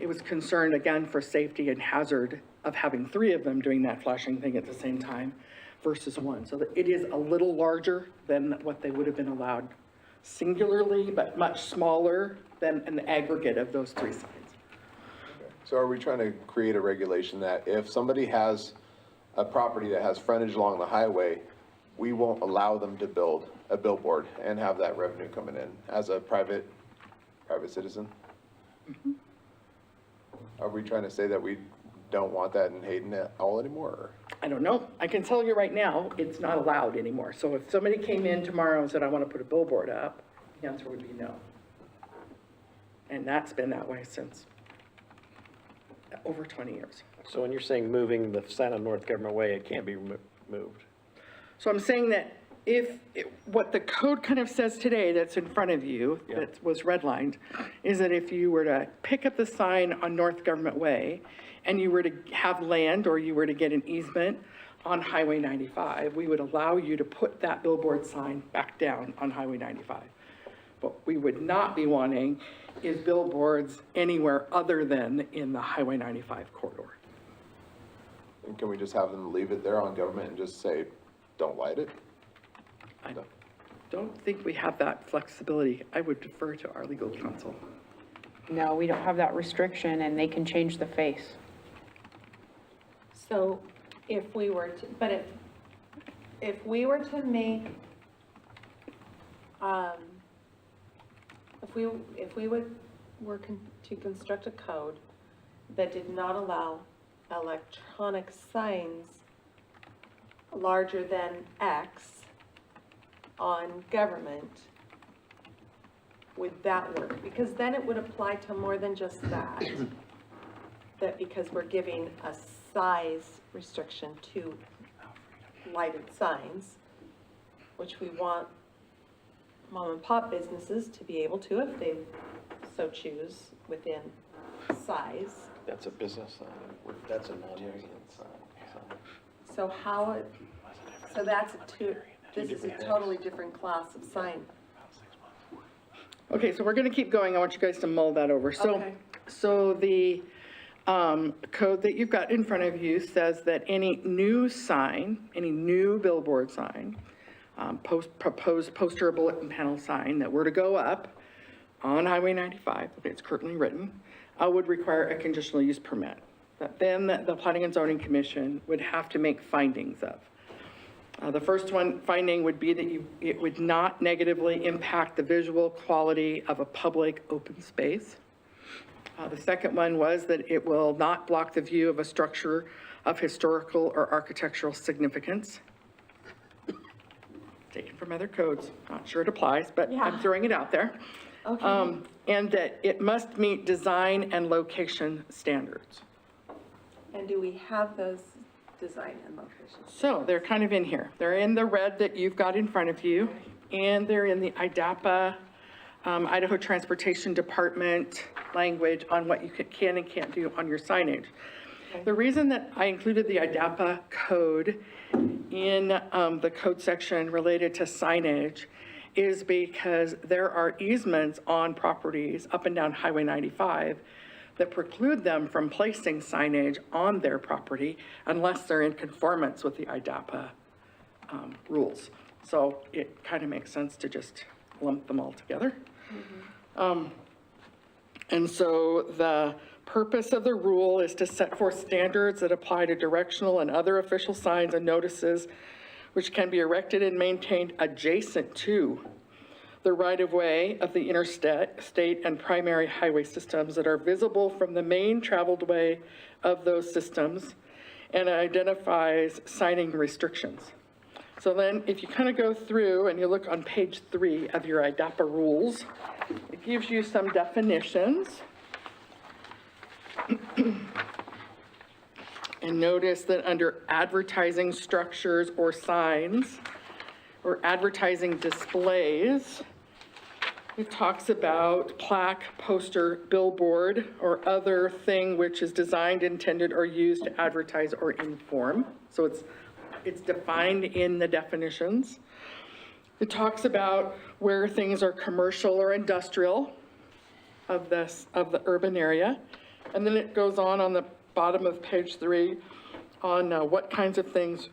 Speaker 5: it was concerned again for safety and hazard of having 3 of them doing that flashing thing at the same time versus 1. So that it is a little larger than what they would have been allowed singularly, but much smaller than an aggregate of those 3 signs.
Speaker 6: So are we trying to create a regulation that if somebody has a property that has frontage along the highway, we won't allow them to build a billboard and have that revenue coming in as a private citizen?
Speaker 5: Mm-hmm.
Speaker 6: Are we trying to say that we don't want that in Hayden at all anymore? Or?
Speaker 5: I don't know. I can tell you right now, it's not allowed anymore. So if somebody came in tomorrow and said, I want to put a billboard up, the answer would be no. And that's been that way since over 20 years.
Speaker 2: So when you're saying moving the sign on North Government Way, it can't be moved?
Speaker 5: So I'm saying that what the code kind of says today that's in front of you,
Speaker 2: Yeah.
Speaker 5: that was redlined, is that if you were to pick up the sign on North Government Way and you were to have land or you were to get an easement on Highway 95, we would allow you to put that billboard sign back down on Highway 95. What we would not be wanting is billboards anywhere other than in the Highway 95 corridor.
Speaker 6: And can we just have them leave it there on government and just say, don't light it?
Speaker 5: I don't think we have that flexibility. I would defer to our legal counsel.
Speaker 1: No, we don't have that restriction, and they can change the face.
Speaker 7: So if we were to, but if we were to make, if we were to construct a code that did not allow electronic signs larger than X on government, would that work? Because then it would apply to more than just that. That because we're giving a size restriction to lighted signs, which we want mom and pop businesses to be able to, if they so choose, within size.
Speaker 2: That's a business sign. That's a non-resident sign.
Speaker 7: So how, so that's
Speaker 3: this is a totally different class of sign.
Speaker 5: Okay, so we're gonna keep going. I want you guys to mull that over.
Speaker 3: Okay.
Speaker 5: So the code that you've got in front of you says that any new sign, any new billboard sign, proposed poster or bulletin panel sign that were to go up on Highway 95, the way it's currently written, would require a conditional use permit. That then the Planning and Zoning Commission would have to make findings of. The first finding would be that it would not negatively impact the visual quality of a public open space. The second one was that it will not block the view of a structure of historical or architectural significance. Taken from other codes, not sure it applies, but I'm throwing it out there.
Speaker 3: Okay.
Speaker 5: And that it must meet design and location standards.
Speaker 3: And do we have those design and locations?
Speaker 5: So they're kind of in here. They're in the red that you've got in front of you, and they're in the IDAPA, Idaho Transportation Department language on what you can and can't do on your signage. The reason that I included the IDAPA code in the code section related to signage is because there are easements on properties up and down Highway 95 that preclude them from placing signage on their property unless they're in conformance with the IDAPA rules. So it kind of makes sense to just lump them all together. And so the purpose of the rule is to set forth standards that apply to directional and other official signs and notices which can be erected and maintained adjacent to the right-of-way of the interstate, state, and primary highway systems that are visible from the main traveled way of those systems, and identifies signing restrictions. So then if you kind of go through and you look on page 3 of your IDAPA rules, it gives you some definitions. And notice that under advertising structures or signs, or advertising displays, it talks about plaque, poster, billboard, or other thing which is designed, intended, or used to advertise or inform. So it's defined in the definitions. It talks about where things are commercial or industrial of the urban area. And then it goes on the bottom of page 3 on what kinds of things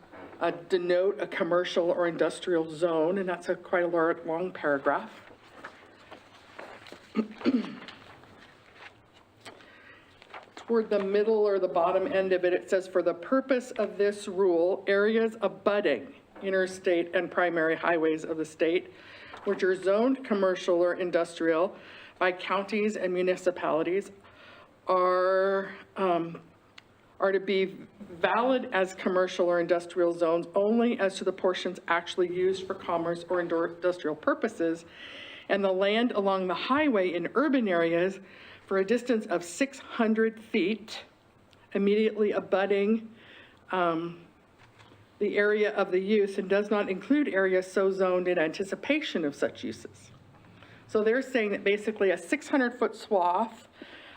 Speaker 5: denote a commercial or industrial zone, and that's quite a long paragraph. Toward the middle or the bottom end of it, it says, for the purpose of this rule, areas abutting interstate and primary highways of the state, which are zoned commercial or industrial by counties and municipalities, are to be valid as commercial or industrial zones only as to the portions actually used for commerce or industrial purposes, and the land along the highway in urban areas for a distance of 600 feet immediately abutting the area of the use, and does not include areas so zoned in anticipation of such uses. So they're saying that basically a 600-foot swath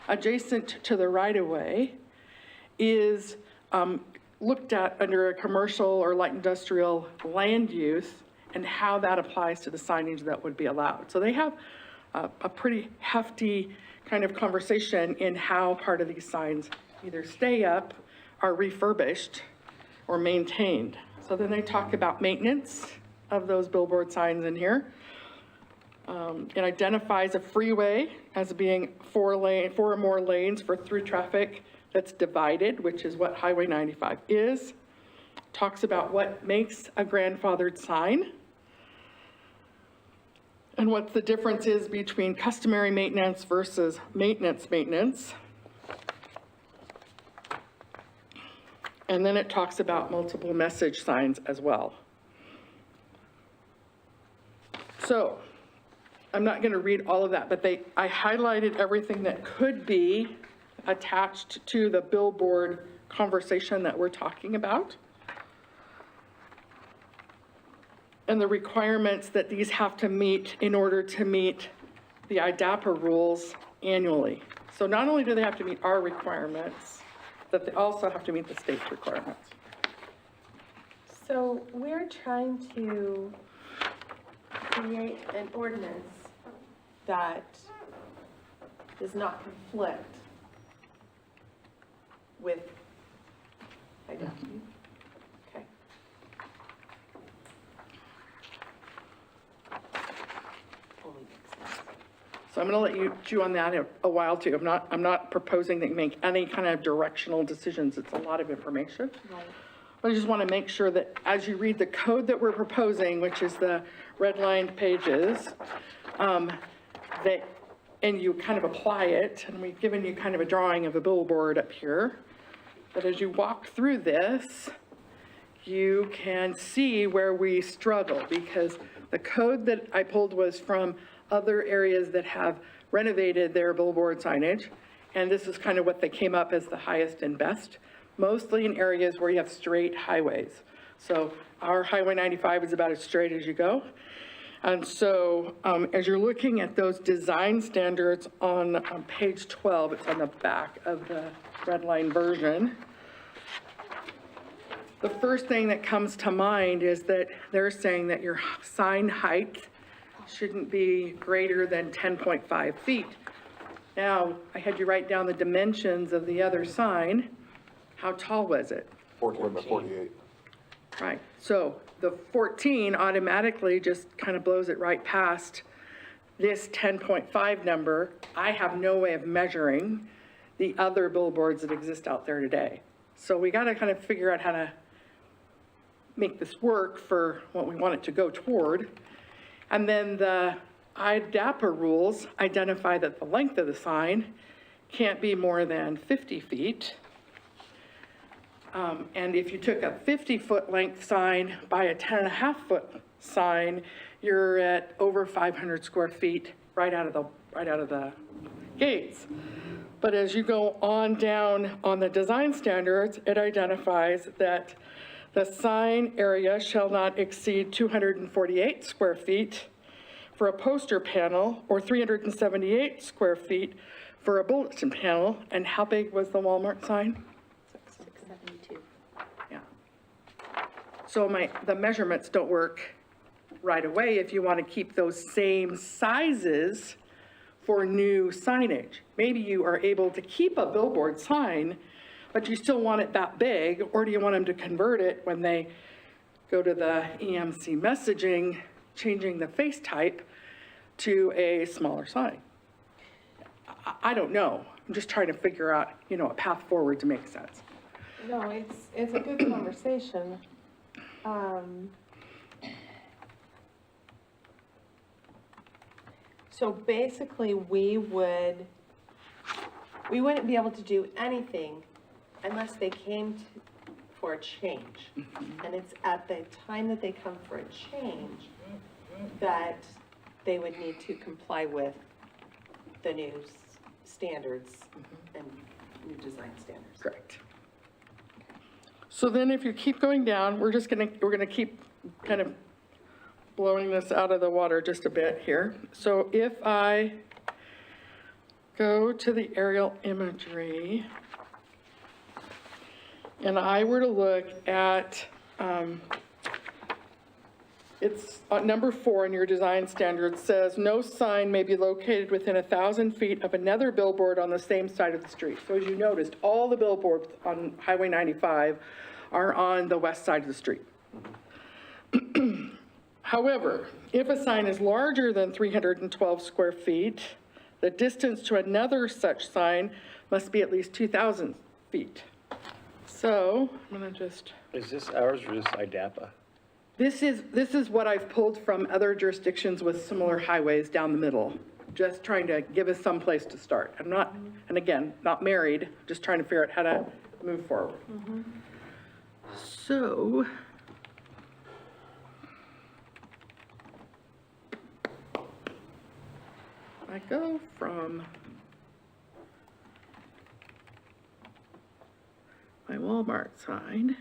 Speaker 5: adjacent to the right-of-way is looked at under a commercial or light industrial land use, and how that applies to the signage that would be allowed. So they have a pretty hefty kind of conversation in how part of these signs either stay up, are refurbished, or maintained. So then they talk about maintenance of those billboard signs in here. It identifies a freeway as being 4 or more lanes for through traffic that's divided, which is what Highway 95 is. Talks about what makes a grandfathered sign, and what the difference is between customary maintenance versus maintenance. And then it talks about multiple message signs as well. So I'm not going to read all of that, but I highlighted everything that could be attached to the billboard conversation that we're talking about, and the requirements that these have to meet in order to meet the IDAPA rules annually. So not only do they have to meet our requirements, that they also have to meet the state's requirements.
Speaker 7: So we're trying to create an ordinance that does not conflict with identity. Okay. Totally makes sense.
Speaker 5: So I'm going to let you chew on that a while too. I'm not proposing that you make any kind of directional decisions. It's a lot of information.
Speaker 7: Right.
Speaker 5: But I just want to make sure that as you read the code that we're proposing, which is the red-lined pages, that, and you kind of apply it, and we've given you kind of a drawing of a billboard up here, that as you walk through this, you can see where we struggle, because the code that I pulled was from other areas that have renovated their billboard signage, and this is kind of what they came up as the highest and best, mostly in areas where you have straight highways. So our Highway 95 is about as straight as you go. And so as you're looking at those design standards on page 12, it's on the back of the red line version. The first thing that comes to mind is that they're saying that your sign height shouldn't be greater than 10.5 feet. Now, I had you write down the dimensions of the other sign. How tall was it?
Speaker 6: 14 by 48.
Speaker 5: Right, so the 14 automatically just kind of blows it right past this 10.5 number. I have no way of measuring the other billboards that exist out there today. So we got to kind of figure out how to make this work for what we want it to go toward. And then the IDAPA rules identify that the length of the sign can't be more than 50 feet. And if you took a 50-foot length sign by a 10.5-foot sign, you're at over 500 square feet right out of the gates. But as you go on down on the design standards, it identifies that the sign area shall not exceed 248 square feet for a poster panel or 378 square feet for a bulletin panel. And how big was the Walmart sign?
Speaker 9: 672.
Speaker 5: Yeah. So the measurements don't work right away if you want to keep those same sizes for new signage. Maybe you are able to keep a billboard sign, but you still want it that big, or do you want them to convert it when they go to the EMC messaging, changing the face type to a smaller sign? I don't know. I'm just trying to figure out, a path forward to make sense.
Speaker 7: No, it's a good conversation. So basically, we wouldn't be able to do anything unless they came for a change. And it's at the time that they come for a change that they would need to comply with the new standards and new design standards.
Speaker 5: Correct. So then if you keep going down, we're gonna keep kind of blowing this out of the water just a bit here. So if I go to the aerial imagery and I were to look at, it's number 4 in your design standards says, no sign may be located within 1,000 feet of another billboard on the same side of the street. So as you noticed, all the billboards on Highway 95 are on the west side of the street. However, if a sign is larger than 312 square feet, the distance to another such sign must be at least 2,000 feet. So I'm gonna just.
Speaker 2: Is this ours or just IDAPA?
Speaker 5: This is what I've pulled from other jurisdictions with similar highways down the middle, just trying to give us some place to start. I'm not, and again, not married, just trying to figure out how to move forward. So, I go from my Walmart sign,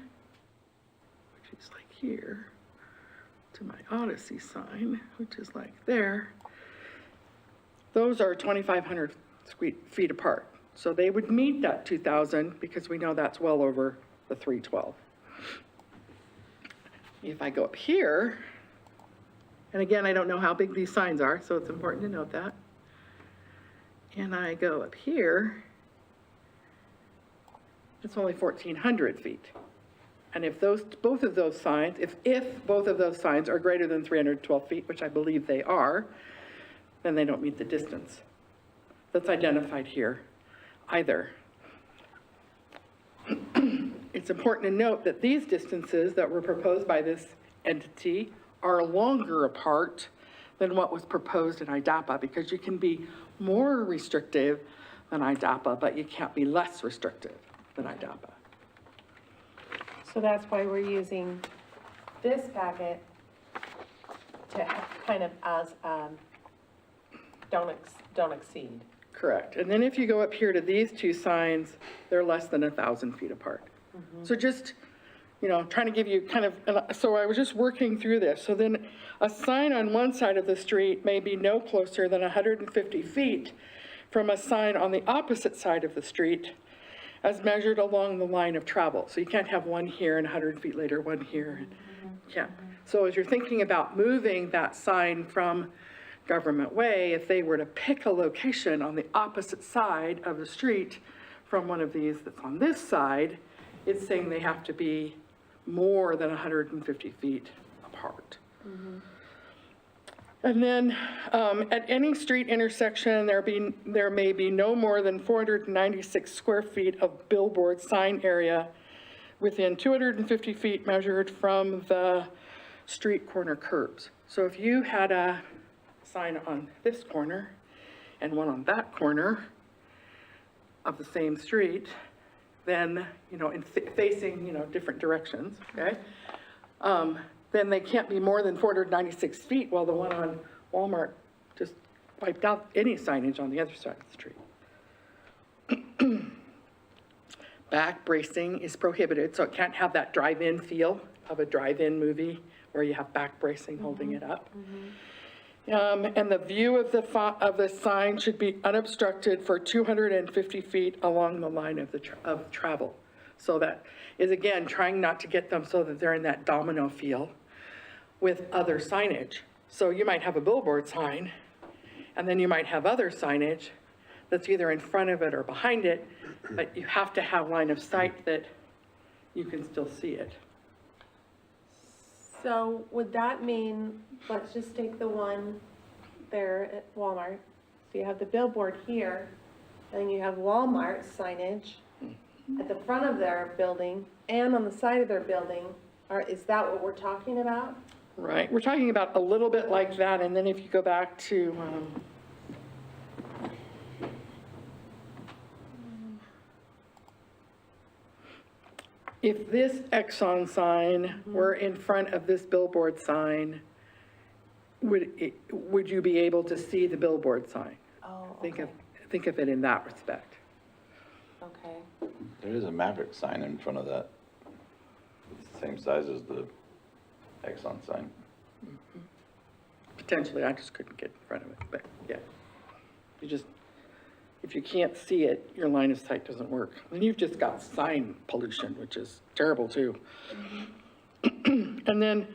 Speaker 5: which is like here, to my Odyssey sign, which is like there. Those are 2,500 feet apart. So they would meet that 2,000 because we know that's well over the 312. if I go up here, and again, I don't know how big these signs are, so it's important to note that. And I go up here, it's only 1,400 feet. And if both of those signs, if both of those signs are greater than 312 feet, which I believe they are, then they don't meet the distance that's identified here either. It's important to note that these distances that were proposed by this entity are longer apart than what was proposed in IDAPA, because you can be more restrictive than IDAPA, but you can't be less restrictive than IDAPA.
Speaker 7: So that's why we're using this packet to kind of as, don't exceed.
Speaker 5: Correct. And then if you go up here to these two signs, they're less than 1,000 feet apart. So just, trying to give you kind of, so I was just working through this. So then a sign on one side of the street may be no closer than 150 feet from a sign on the opposite side of the street as measured along the line of travel. So you can't have one here and 100 feet later, one here. Yeah. So as you're thinking about moving that sign from Government Way, if they were to pick a location on the opposite side of the street from one of these that's on this side, it's saying they have to be more than 150 feet apart. And then at any street intersection, there may be no more than 496 square feet of billboard sign area within 250 feet measured from the street corner curbs. So if you had a sign on this corner and one on that corner of the same street, then, facing, different directions, okay? Then they can't be more than 496 feet, while the one on Walmart just wiped out any signage on the other side of the street. Back bracing is prohibited, so it can't have that drive-in feel of a drive-in movie where you have back bracing holding it up. And the view of the sign should be unobstructed for 250 feet along the line of travel. So that is, again, trying not to get them so that they're in that domino feel with other signage. So you might have a billboard sign, and then you might have other signage that's either in front of it or behind it, but you have to have line of sight that you can still see it.
Speaker 7: So would that mean, let's just take the one there at Walmart. So you have the billboard here, and then you have Walmart signage at the front of their building and on the side of their building. Is that what we're talking about?
Speaker 5: Right, we're talking about a little bit like that, and then if you go back to, if this Exxon sign were in front of this billboard sign, would you be able to see the billboard sign?
Speaker 7: Oh,
Speaker 5: Think of it in that respect.
Speaker 7: Okay.
Speaker 10: There is a Maverick sign in front of that. It's the same size as the Exxon sign.
Speaker 5: Potentially, I just couldn't get in front of it, but yeah. If you can't see it, your line of sight doesn't work. And you've just got sign pollution, which is terrible too. And then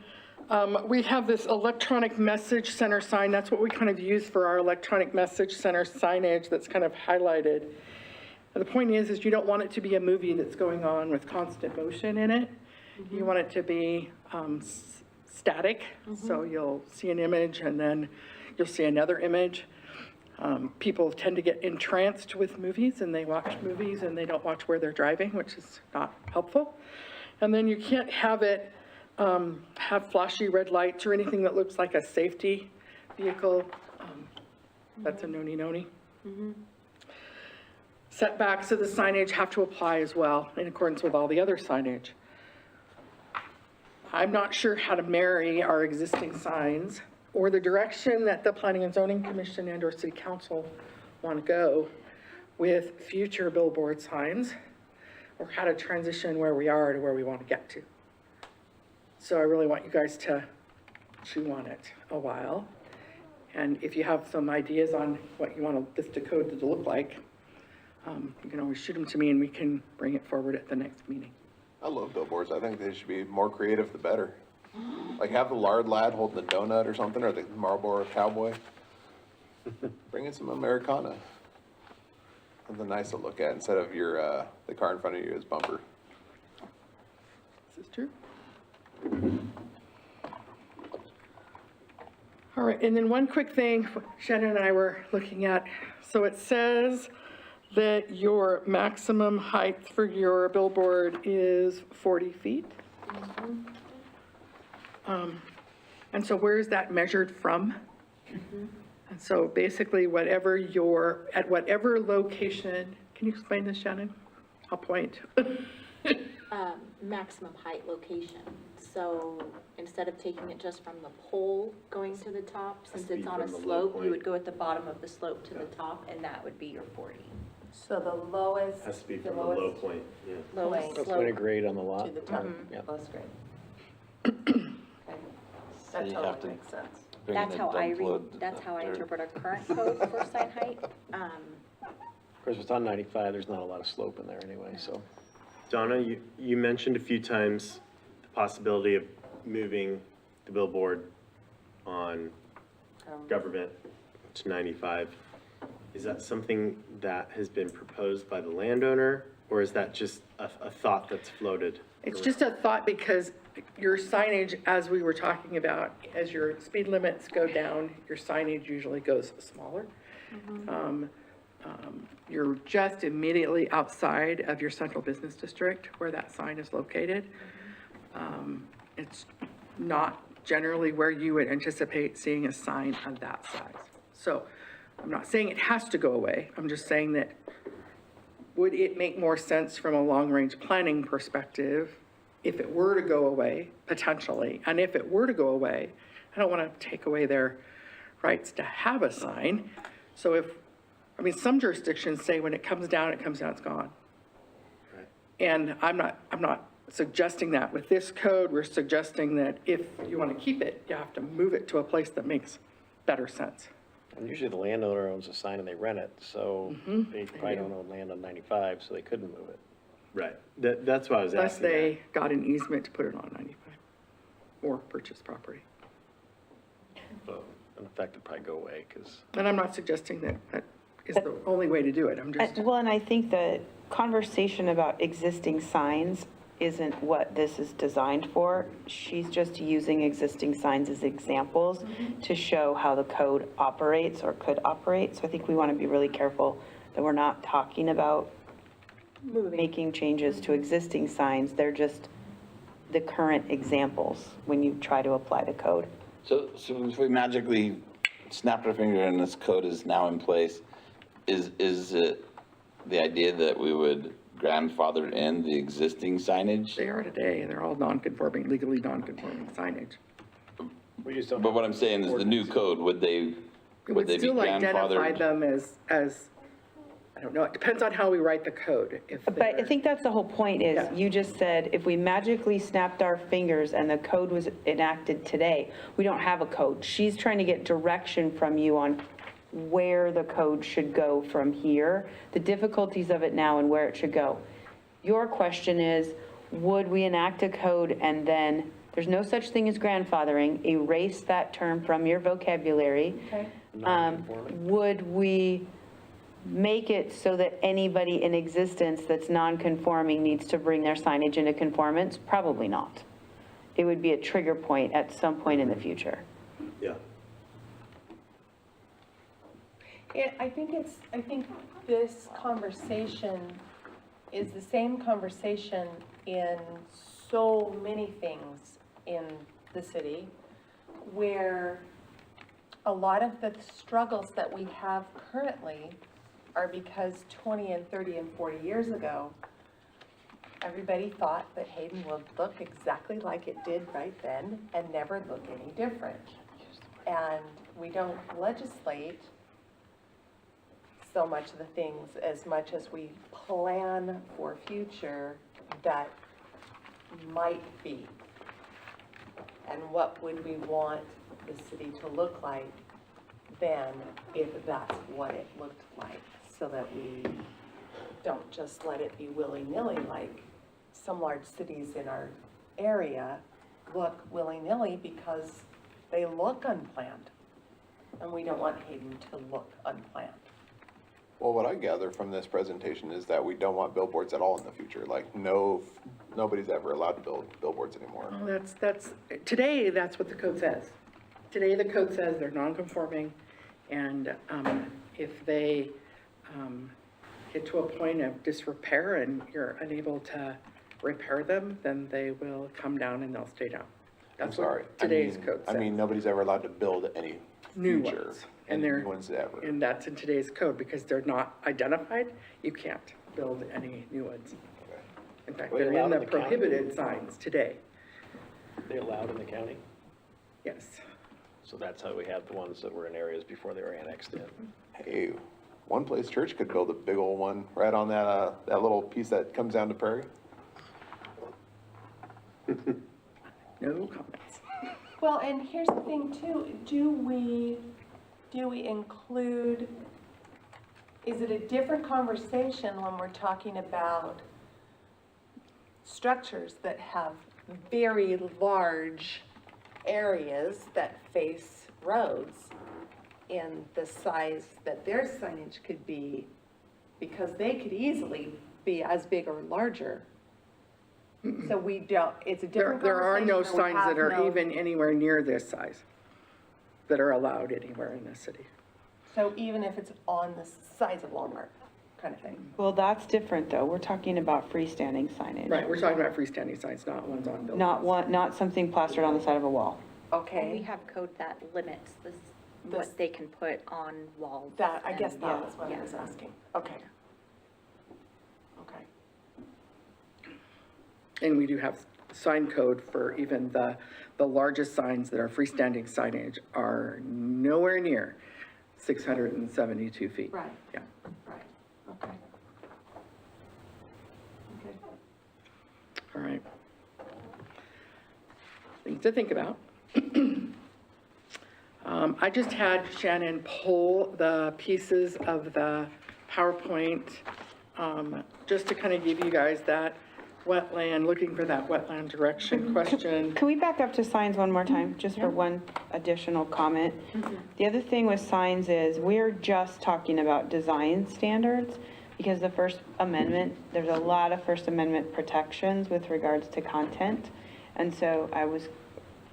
Speaker 5: we have this electronic message center sign. That's what we kind of use for our electronic message center signage that's kind of highlighted. And the point is you don't want it to be a movie that's going on with constant motion in it. You want it to be static, so you'll see an image and then you'll see another image. People tend to get entranced with movies, and they watch movies and they don't watch where they're driving, which is not helpful. And then you can't have it have flashy red lights or anything that looks like a safety vehicle. That's a noni-noni. Setbacks of the signage have to apply as well in accordance with all the other signage. I'm not sure how to marry our existing signs or the direction that the Planning and Zoning Commission and or City Council want to go with future billboard signs, or how to transition where we are to where we want to get to. So I really want you guys to chew on it a while. And if you have some ideas on what you want this code to look like, you can always shoot them to me and we can bring it forward at the next meeting.
Speaker 6: I love billboards. I think they should be more creative, the better. Like have the lard lad holding the donut or something, or the Marlboro cowboy. Bring in some Americana. Something nice to look at instead of your, the car in front of you is bumper.
Speaker 5: This is true. All right, and then one quick thing Shannon and I were looking at. So it says that your maximum height for your billboard is 40 feet. And so where is that measured from? And so basically whatever at whatever location, can you explain this, Shannon? I'll point.
Speaker 9: Maximum height location. So instead of taking it just from the pole going to the top, since it's on a slope, you would go at the bottom of the slope to the top, and that would be your 40.
Speaker 3: So the lowest.
Speaker 8: Has to be from the low point, yeah.
Speaker 3: Lowest
Speaker 2: Point
Speaker 3: slope
Speaker 2: of grade on the lot.
Speaker 3: to the top,
Speaker 2: Yeah.
Speaker 3: lowest grade. Okay. That
Speaker 10: you have
Speaker 3: totally
Speaker 10: to
Speaker 3: makes sense.
Speaker 10: bring in
Speaker 9: That's
Speaker 10: a
Speaker 9: how I
Speaker 10: dump
Speaker 9: read,
Speaker 10: load
Speaker 9: that's how I
Speaker 10: dirt.
Speaker 9: interpret our current code for sign height.
Speaker 2: Of course, if it's on 95, there's not a lot of slope in there anyway, so.
Speaker 8: Donna, you mentioned a few times the possibility of moving the billboard on government to 95. Is that something that has been proposed by the landowner, or is that just a thought that's floated?
Speaker 5: It's just a thought because your signage, as we were talking about, as your speed limits go down, your signage usually goes smaller. You're just immediately outside of your central business district where that sign is located. It's not generally where you would anticipate seeing a sign of that size. So I'm not saying it has to go away. I'm just saying that would it make more sense from a long-range planning perspective if it were to go away, potentially? And if it were to go away, I don't want to take away their rights to have a sign. So some jurisdictions say when it comes down, it's gone.
Speaker 8: Right.
Speaker 5: And I'm not suggesting that. With this code, we're suggesting that if you want to keep it, you have to move it to a place that makes better sense.
Speaker 2: And usually the landowner owns a sign and they rent it, so they probably don't own land on 95, so they couldn't move it.
Speaker 8: Right, that's why I was
Speaker 5: Unless
Speaker 8: asking
Speaker 5: they
Speaker 8: that.
Speaker 5: got an easement to put it on 95 or purchase property.
Speaker 2: But in effect, it'd probably go away, because
Speaker 5: And I'm not suggesting that is the only way to do it. I'm just,
Speaker 1: Well, and I think the conversation about existing signs isn't what this is designed for. She's just using existing signs as examples to show how the code operates or could operate. So I think we want to be really careful that we're not talking about making changes to existing signs. They're just the current examples when you try to apply the code.
Speaker 10: So if we magically snapped our finger and this code is now in place, is it the idea that we would grandfather in the existing signage?
Speaker 5: they are today. They're all non-conforming, legally non-conforming signage.
Speaker 2: we just don't.
Speaker 10: But what I'm saying is the new code, would they
Speaker 5: It
Speaker 10: be
Speaker 5: would still identify
Speaker 10: grandfathered?
Speaker 5: them as, I don't know, it depends on how we write the code.
Speaker 1: But I think that's the whole point is,
Speaker 5: Yeah.
Speaker 1: you just said, if we magically snapped our fingers and the code was enacted today, we don't have a code. She's trying to get direction from you on where the code should go from here, the difficulties of it now and where it should go. Your question is, would we enact a code and then, there's no such thing as grandfathering, erase that term from your vocabulary?
Speaker 3: Okay.
Speaker 1: Would we make it so that anybody in existence that's non-conforming needs to bring their signage into conformance? Probably not. It would be a trigger point at some point in the future.
Speaker 8: Yeah.
Speaker 3: I think this conversation is the same conversation in so many things in the city, where a lot of the struggles that we have currently are because 20 and 30 and 40 years ago, everybody thought that Hayden would look exactly like it did right then and never look any different. And we don't legislate so much of the things as much as we plan for future that might be. And what would we want the city to look like then if that's what it looked like, so that we don't just let it be willy-nilly like some large cities in our area look willy-nilly because they look unplanned. And we don't want Hayden to look unplanned.
Speaker 6: Well, what I gather from this presentation is that we don't want billboards at all in the future. Like, nobody's ever allowed to build billboards anymore.
Speaker 5: Well, today, that's what the code says. Today, the code says they're non-conforming, and if they get to a point of disrepair and you're unable to repair them, then they will come down and they'll stay down.
Speaker 6: I'm
Speaker 5: That's what
Speaker 6: sorry.
Speaker 5: today's code
Speaker 6: I
Speaker 5: says.
Speaker 6: mean, nobody's ever allowed to build any
Speaker 5: New
Speaker 6: future,
Speaker 5: ones. And
Speaker 6: any
Speaker 5: they're,
Speaker 6: new ones ever.
Speaker 5: and that's in today's code, because they're not identified, you can't build any new ones. In fact,
Speaker 2: Are they
Speaker 5: they're
Speaker 2: allowed
Speaker 5: in
Speaker 2: in
Speaker 5: the
Speaker 2: the county?
Speaker 5: prohibited signs today,
Speaker 2: They allowed in the county?
Speaker 5: yes.
Speaker 2: So that's how we have the ones that were in areas before they were annexed in.
Speaker 6: Hey, One Place Church could build a big old one right on that little piece that comes down to Prairie.
Speaker 5: No comments.
Speaker 3: Well, and here's the thing too, do we include, is it a different conversation when we're talking about structures that have very large areas that face roads in the size that their signage could be, because they could easily be as big or larger? So we don't, it's a different
Speaker 5: There are no
Speaker 3: conversation, or we
Speaker 5: signs that
Speaker 3: have
Speaker 5: are
Speaker 3: no-
Speaker 5: even anywhere near this size, that are allowed anywhere in the city.
Speaker 3: So even if it's on the size of Walmart, kind of thing.
Speaker 1: Well, that's different, though. We're talking about freestanding signage.
Speaker 5: Right, we're talking about freestanding signs, not ones on buildings.
Speaker 1: Not something plastered on the side of a wall.
Speaker 9: And we
Speaker 3: Okay,
Speaker 9: have code that limits
Speaker 3: This-
Speaker 9: what they can put on walls.
Speaker 3: that, I guess
Speaker 9: and-
Speaker 3: that was what I
Speaker 9: yeah.
Speaker 3: was asking. Okay. Okay.
Speaker 5: And we do have sign code for even the largest signs that are freestanding signage are nowhere near 672 feet.
Speaker 3: Right,
Speaker 5: Yeah.
Speaker 3: right, okay. Okay.
Speaker 5: All right. Things to think about. I just had Shannon pull the pieces of the PowerPoint, just to kind of give you guys that wetland, looking for that wetland direction question.
Speaker 1: Can we back up to signs one more time, just for one additional comment? The other thing with signs is, we're just talking about design standards, because the First Amendment, there's a lot of First Amendment protections with regards to content. And so I was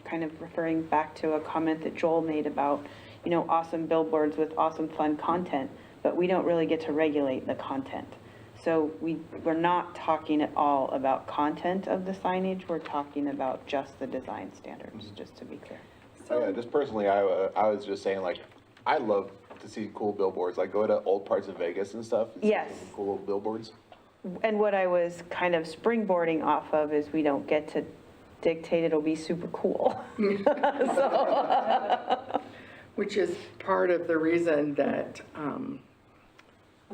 Speaker 1: kind of referring back to a comment that Joel made about, awesome billboards with awesome fun content, but we don't really get to regulate the content. So we're not talking at all about content of the signage, we're talking about just the design standards, just to be clear.
Speaker 6: Yeah, just personally, I was just saying, like, I love to see cool billboards, like go to old parts of Vegas and stuff. and see
Speaker 1: Yes.
Speaker 6: some Cool little billboards.
Speaker 1: And what I was kind of springboarding off of is we don't get to dictate it'll be super cool.
Speaker 5: Which is part of the reason that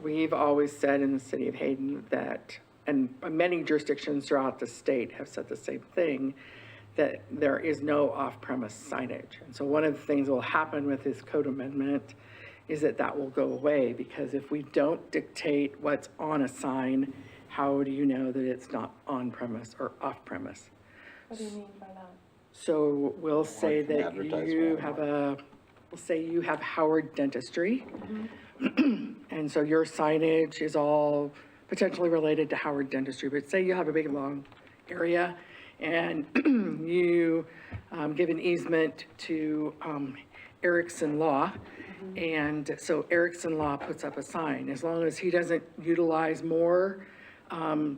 Speaker 5: we've always said in the city of Hayden that, and many jurisdictions throughout the state have said the same thing, that there is no off-premise signage. And so one of the things that will happen with this code amendment is that will go away, because if we don't dictate what's on a sign, how do you know that it's not on-premise or off-premise?
Speaker 3: What do you mean by that?
Speaker 5: So we'll say
Speaker 10: Like an
Speaker 5: that
Speaker 10: advertisement.
Speaker 5: we'll say you have Howard Dentistry. And so your signage is all potentially related to Howard Dentistry, but say you have a big, long area and you give an easement to Erickson Law. And so Erickson Law puts up a sign. As long as he doesn't utilize more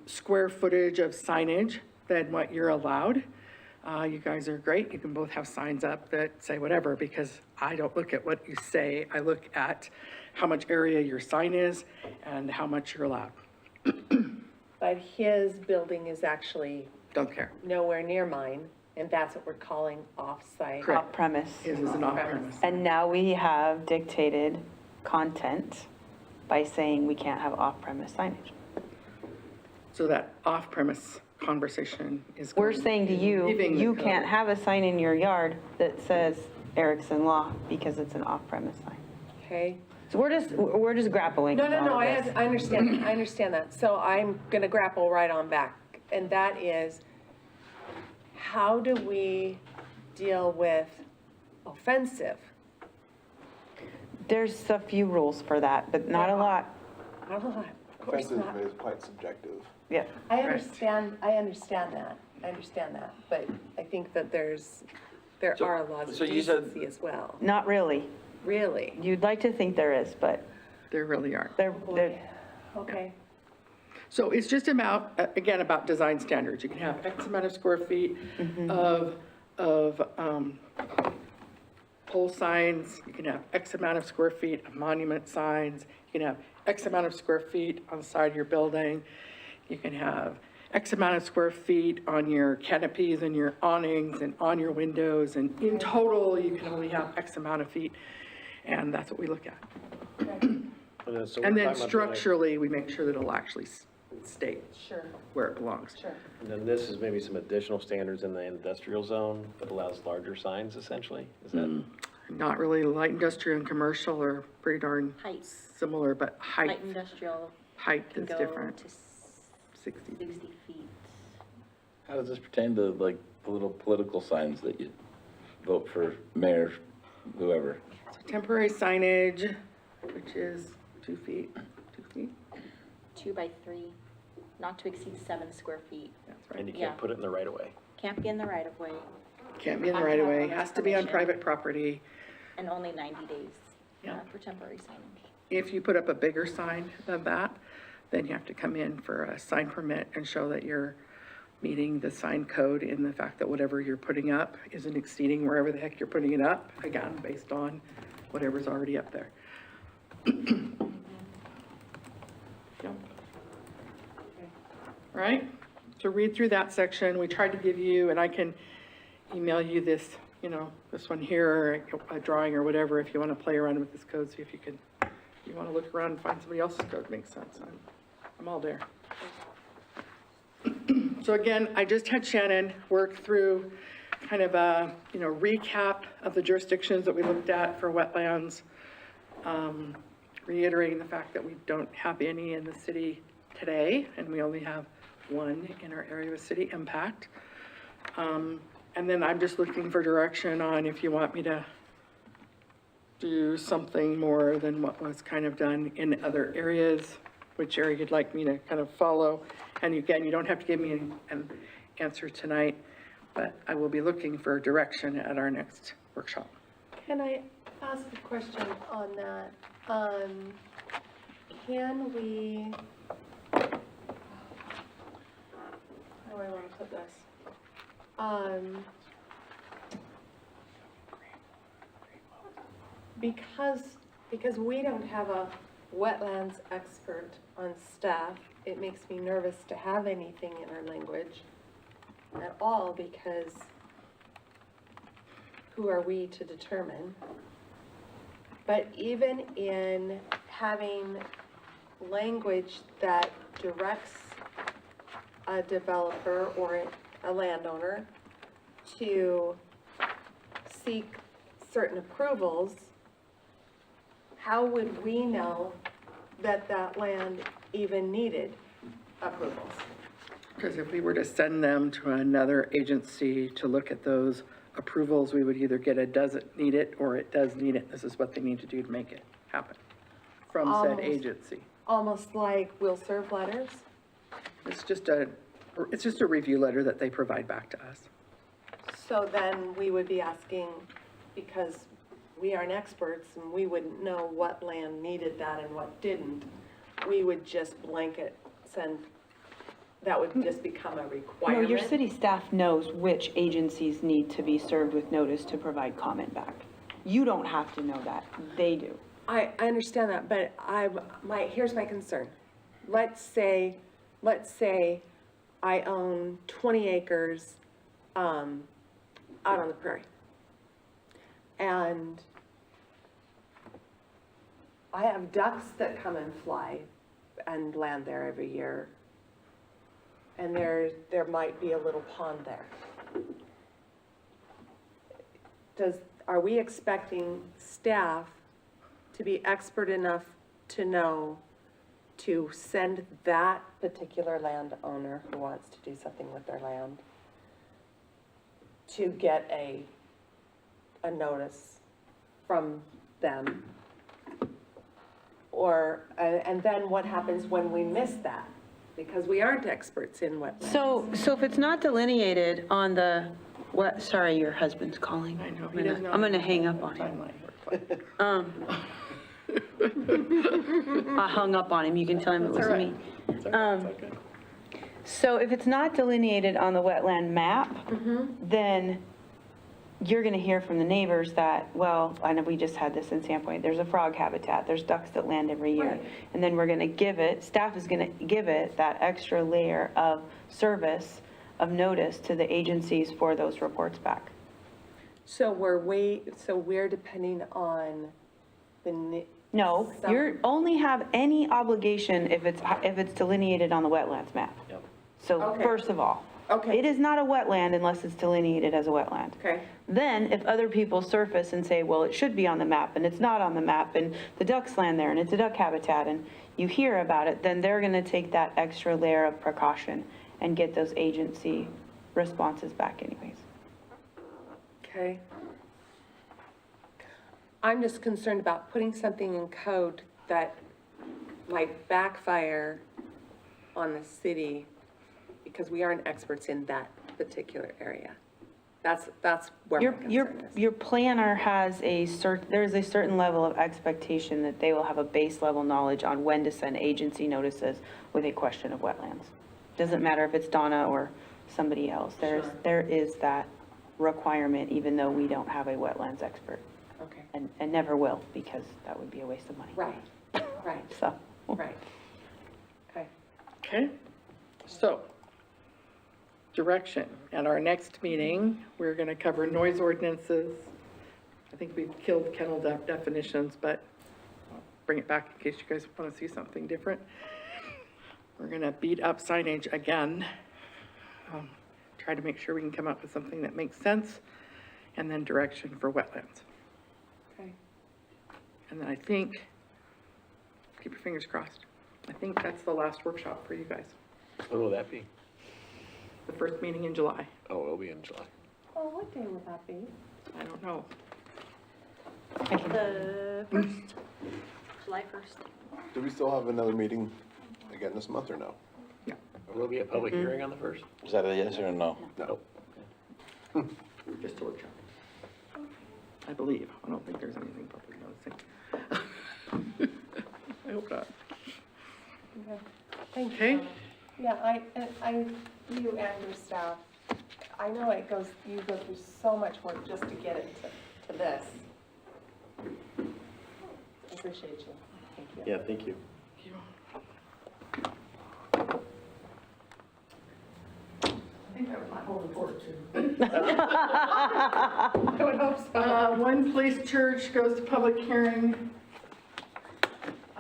Speaker 5: square footage of signage than what you're allowed, you guys are great. You can both have signs up that say whatever, because I don't look at what you say. I look at how much area your sign is and how much you're allowed.
Speaker 3: But his building is actually
Speaker 5: Don't care.
Speaker 3: nowhere near mine, and that's what we're calling off-site.
Speaker 5: Correct.
Speaker 1: Off-premise.
Speaker 5: It is an off-premise.
Speaker 1: And now we have dictated content by saying we can't have off-premise signage.
Speaker 5: So that off-premise conversation is.
Speaker 1: We're
Speaker 5: going-
Speaker 1: saying to you,
Speaker 5: leaving the
Speaker 1: you
Speaker 5: code.
Speaker 1: can't have a sign in your yard that says Erickson Law because it's an off-premise sign.
Speaker 3: Okay?
Speaker 1: So we're just grappling
Speaker 3: No,
Speaker 1: with
Speaker 3: no,
Speaker 1: all
Speaker 3: no,
Speaker 1: of this.
Speaker 3: I understand, I understand that. So I'm gonna grapple right on back, and that is,
Speaker 7: how do we deal with offensive?
Speaker 1: There's a few rules for that, but not a lot.
Speaker 7: I don't know, of course
Speaker 6: Offensive
Speaker 7: not.
Speaker 6: is quite subjective.
Speaker 1: Yeah.
Speaker 7: I understand that, but I think that there are laws of
Speaker 10: so you said-
Speaker 7: decency as well.
Speaker 1: Not really.
Speaker 7: Really?
Speaker 1: You'd like to think there is, but
Speaker 5: There really aren't.
Speaker 1: they're,
Speaker 7: Okay.
Speaker 5: So it's just about, again, about design standards. You can have X amount of square feet of pole signs, you can have X amount of square feet of monument signs, you can have X amount of square feet on the side of your building, you can have X amount of square feet on your canopies and your awnings and on your windows, and in total, you can only have X amount of feet, and that's what we look at.
Speaker 2: So we're
Speaker 5: And then
Speaker 2: talking about doing
Speaker 5: structurally, we make sure that it'll actually stay
Speaker 7: Sure,
Speaker 5: where it belongs.
Speaker 7: sure.
Speaker 2: And then this is maybe some additional standards in the industrial zone that allows larger signs essentially? Is that?
Speaker 5: Not really, light industrial and commercial are pretty darn
Speaker 9: Height.
Speaker 5: similar, but
Speaker 9: Light
Speaker 5: height
Speaker 9: industrial
Speaker 5: height
Speaker 9: can
Speaker 5: is
Speaker 9: go
Speaker 5: different,
Speaker 9: to
Speaker 5: 60.
Speaker 9: 60 feet.
Speaker 10: How does this pertain to like the little political signs that you vote for mayor, whoever?
Speaker 5: So temporary signage, which is 2 feet, 2 feet,
Speaker 9: 2 by 3, not to exceed 7 square feet.
Speaker 5: that's right.
Speaker 2: And you
Speaker 9: Yeah.
Speaker 2: can't put it in the right of way.
Speaker 9: Can't be in the right of way
Speaker 5: Can't be in the
Speaker 9: Have to
Speaker 5: right of
Speaker 9: have
Speaker 5: way,
Speaker 9: owner's
Speaker 5: has to be on
Speaker 9: permission.
Speaker 5: private property.
Speaker 9: and only 90 days
Speaker 5: Yeah.
Speaker 9: for temporary signage.
Speaker 5: If you put up a bigger sign than that, then you have to come in for a sign permit and show that you're meeting the sign code in the fact that whatever you're putting up isn't exceeding wherever the heck you're putting it up, again, based on whatever's already up there. Yep. All right, so read through that section. We tried to give you, and I can email you this, this one here, or a drawing or whatever, if you want to play around with this code, see if you can, you want to look around and find somebody else's code, makes sense. I'm all there. So again, I just had Shannon work through kind of a, recap of the jurisdictions that we looked at for wetlands, reiterating the fact that we don't have any in the city today, and we only have one in our area of city impact. And then I'm just looking for direction on if you want me to do something more than what was kind of done in other areas, which area you'd like me to kind of follow. And again, you don't have to give me an answer tonight, but I will be looking for direction at our next workshop.
Speaker 7: Can I ask a question on that? Can we, how do I want to put this? Because we don't have a wetlands expert on staff, it makes me nervous to have anything in our language at all, because who are we to determine? But even in having language that directs a developer or a landowner to seek certain approvals, how would we know that that land even needed approvals?
Speaker 5: Because if we were to send them to another agency to look at those approvals, we would either get a doesn't need it or it does need it. This is what they need to do to make it happen from said
Speaker 7: Almost.
Speaker 5: agency.
Speaker 7: Almost like will serve letters?
Speaker 5: It's just a review letter that they provide back to us.
Speaker 7: So then we would be asking, because we aren't experts and we wouldn't know what land needed that and what didn't, we would just blanket send, that would just become a
Speaker 1: no,
Speaker 7: requirement?
Speaker 1: your city staff knows which agencies need to be served with notice to provide comment back. You don't have to know that, they do.
Speaker 7: I understand that, but here's my concern. Let's say I own 20 acres, out on the prairie. And I have ducks that come and fly and land there every year. And there might be a little pond there. Are we expecting staff to be expert enough to know to send that particular landowner who wants to do something with their land
Speaker 3: to get a notice from them? Or, and then what happens when we miss that? Because we aren't experts in wetlands.
Speaker 1: So if it's not delineated on the, what, sorry, your husband's calling.
Speaker 5: I know, he doesn't know.
Speaker 1: I'm gonna hang up on him.
Speaker 5: Timeline works like.
Speaker 1: I hung up on him, you can tell him it was me. So if it's not delineated on the wetland map, then you're gonna hear from the neighbors that, well, I know we just had this in Sandpoint, there's a frog habitat, there's ducks that land every year.
Speaker 3: Right.
Speaker 1: And then we're gonna give it, staff is gonna give it that extra layer of service, of notice to the agencies for those reports back.
Speaker 3: So we're depending on the.
Speaker 1: No, you only have any obligation if it's delineated on the wetlands map.
Speaker 2: Yep.
Speaker 1: So
Speaker 3: Okay.
Speaker 1: first of all.
Speaker 3: Okay.
Speaker 1: It is not a wetland unless it's delineated as a wetland.
Speaker 3: Okay.
Speaker 1: Then, if other people surface and say, well, it should be on the map, and it's not on the map, and the ducks land there, and it's a duck habitat, and you hear about it, then they're gonna take that extra layer of precaution and get those agency responses back anyways.
Speaker 3: Okay. I'm just concerned about putting something in code that might backfire on the city because we aren't experts in that particular area. That's where my concern is.
Speaker 1: Your planner has there's a certain level of expectation that they will have a base level knowledge on when to send agency notices with a question of wetlands. Doesn't matter if it's Donna or somebody else. There is that requirement, even though we don't have a wetlands expert.
Speaker 3: Okay.
Speaker 1: And never will, because that would be a waste of money.
Speaker 3: Right, right,
Speaker 1: So,
Speaker 3: right. Okay.
Speaker 5: Okay, so, direction. At our next meeting, we're going to cover noise ordinances. I think we've killed kennel definitions, but I'll bring it back in case you guys want to see something different. We're going to beat up signage again. Try to make sure we can come up with something that makes sense, and then direction for wetlands.
Speaker 3: Okay.
Speaker 5: And then I think, keep your fingers crossed, I think that's the last workshop for you guys.
Speaker 2: When will that be?
Speaker 5: The first meeting in July.
Speaker 2: Oh, it'll be in July.
Speaker 7: Oh, what day would that be?
Speaker 5: I don't know.
Speaker 9: The first, July 1st.
Speaker 6: Do we still have another meeting again this month or no?
Speaker 2: Will there be a public hearing on the 1st?
Speaker 10: Is that a yes or a no?
Speaker 2: No.
Speaker 5: Just a workshop. I believe. I don't think there's anything public noticing. I hope not.
Speaker 7: Okay. Thank you.
Speaker 5: Okay.
Speaker 7: Donna. Yeah, you and your staff, I know you go through so much work just to get it to this. I appreciate you. Thank you.
Speaker 2: Yeah, thank you.
Speaker 5: I think that was my whole report too. I would hope so. One Place Church goes to public hearing.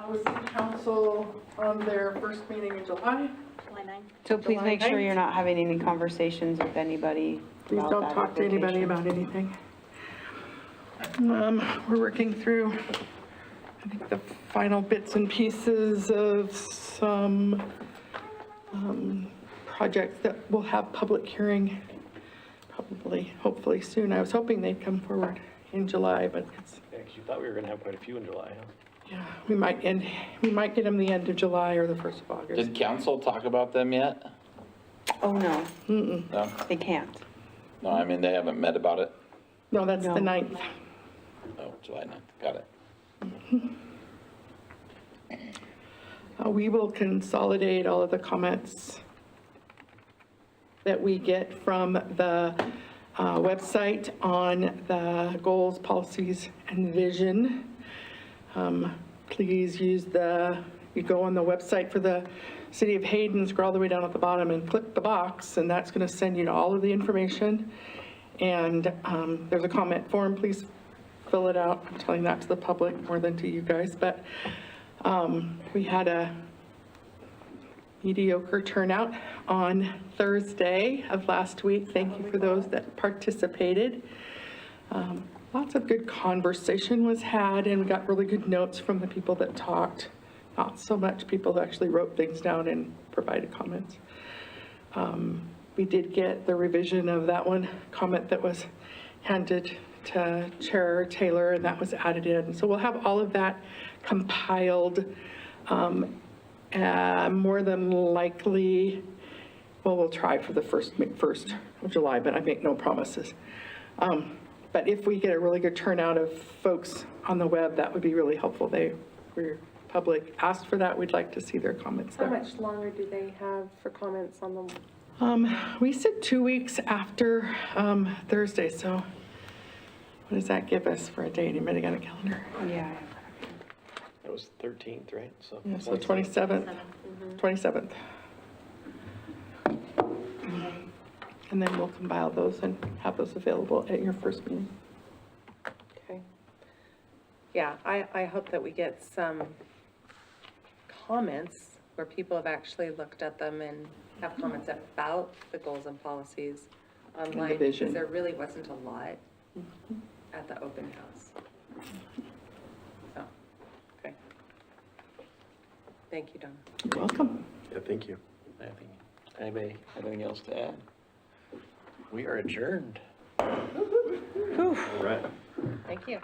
Speaker 5: With the council on their first meeting in July.
Speaker 9: July 9th.
Speaker 1: so please
Speaker 5: July
Speaker 1: make sure
Speaker 5: 9th.
Speaker 1: you're not having any conversations with anybody
Speaker 5: Please
Speaker 1: about
Speaker 5: don't
Speaker 1: that
Speaker 5: talk to anybody
Speaker 1: application.
Speaker 5: about anything. We're working through, I think, the final bits and pieces of some projects that will have public hearing probably, hopefully soon. I was hoping they'd come forward in July, but it's,
Speaker 2: Yeah, because you thought we were going to have quite a few in July, huh?
Speaker 5: yeah, we might get them the end of July or the 1st of August.
Speaker 10: Did council talk about them yet?
Speaker 1: Oh, no,
Speaker 10: No?
Speaker 1: they can't.
Speaker 10: No, I mean, they haven't met about it?
Speaker 5: No, that's the
Speaker 1: No.
Speaker 5: 9th.
Speaker 10: Oh, July 9th, got it.
Speaker 5: We will consolidate all of the comments that we get from the website on the goals, policies, and vision. Please use you go on the website for the City of Hayden, scroll all the way down at the bottom and click the box, and that's going to send you to all of the information. And there's a comment form, please fill it out. I'm telling that to the public more than to you guys, but we had a mediocre turnout on Thursday of last week. Thank you for those that participated. Lots of good conversation was had, and we got really good notes from the people that talked. Not so much people who actually wrote things down and provided comments. we did get the revision of that one comment that was handed to Chair Taylor, and that was added in. So we'll have all of that compiled. More than likely, well, we'll try for the first of July, but I make no promises. But if we get a really good turnout of folks on the web, that would be really helpful. Public asked for that, we'd like to see their comments
Speaker 7: How
Speaker 5: there.
Speaker 7: much longer do they have for comments on them?
Speaker 5: We said 2 weeks after Thursday, so what does that give us for a date? Anybody got a calendar?
Speaker 1: Yeah.
Speaker 2: That was 13th, right?
Speaker 5: Yeah, so 27th, 27th. And then we'll compile those and have those available at your first meeting.
Speaker 3: Okay. Yeah, I hope that we get some comments where people have actually looked at them and have comments about the goals and policies online.
Speaker 5: vision.
Speaker 3: Because there really wasn't a lot at the open house. So, okay. Thank you, Donna.
Speaker 5: You're welcome.
Speaker 8: Yeah, thank you.
Speaker 2: Anybody have anything else to add? We are adjourned.
Speaker 8: All right.
Speaker 3: Thank you.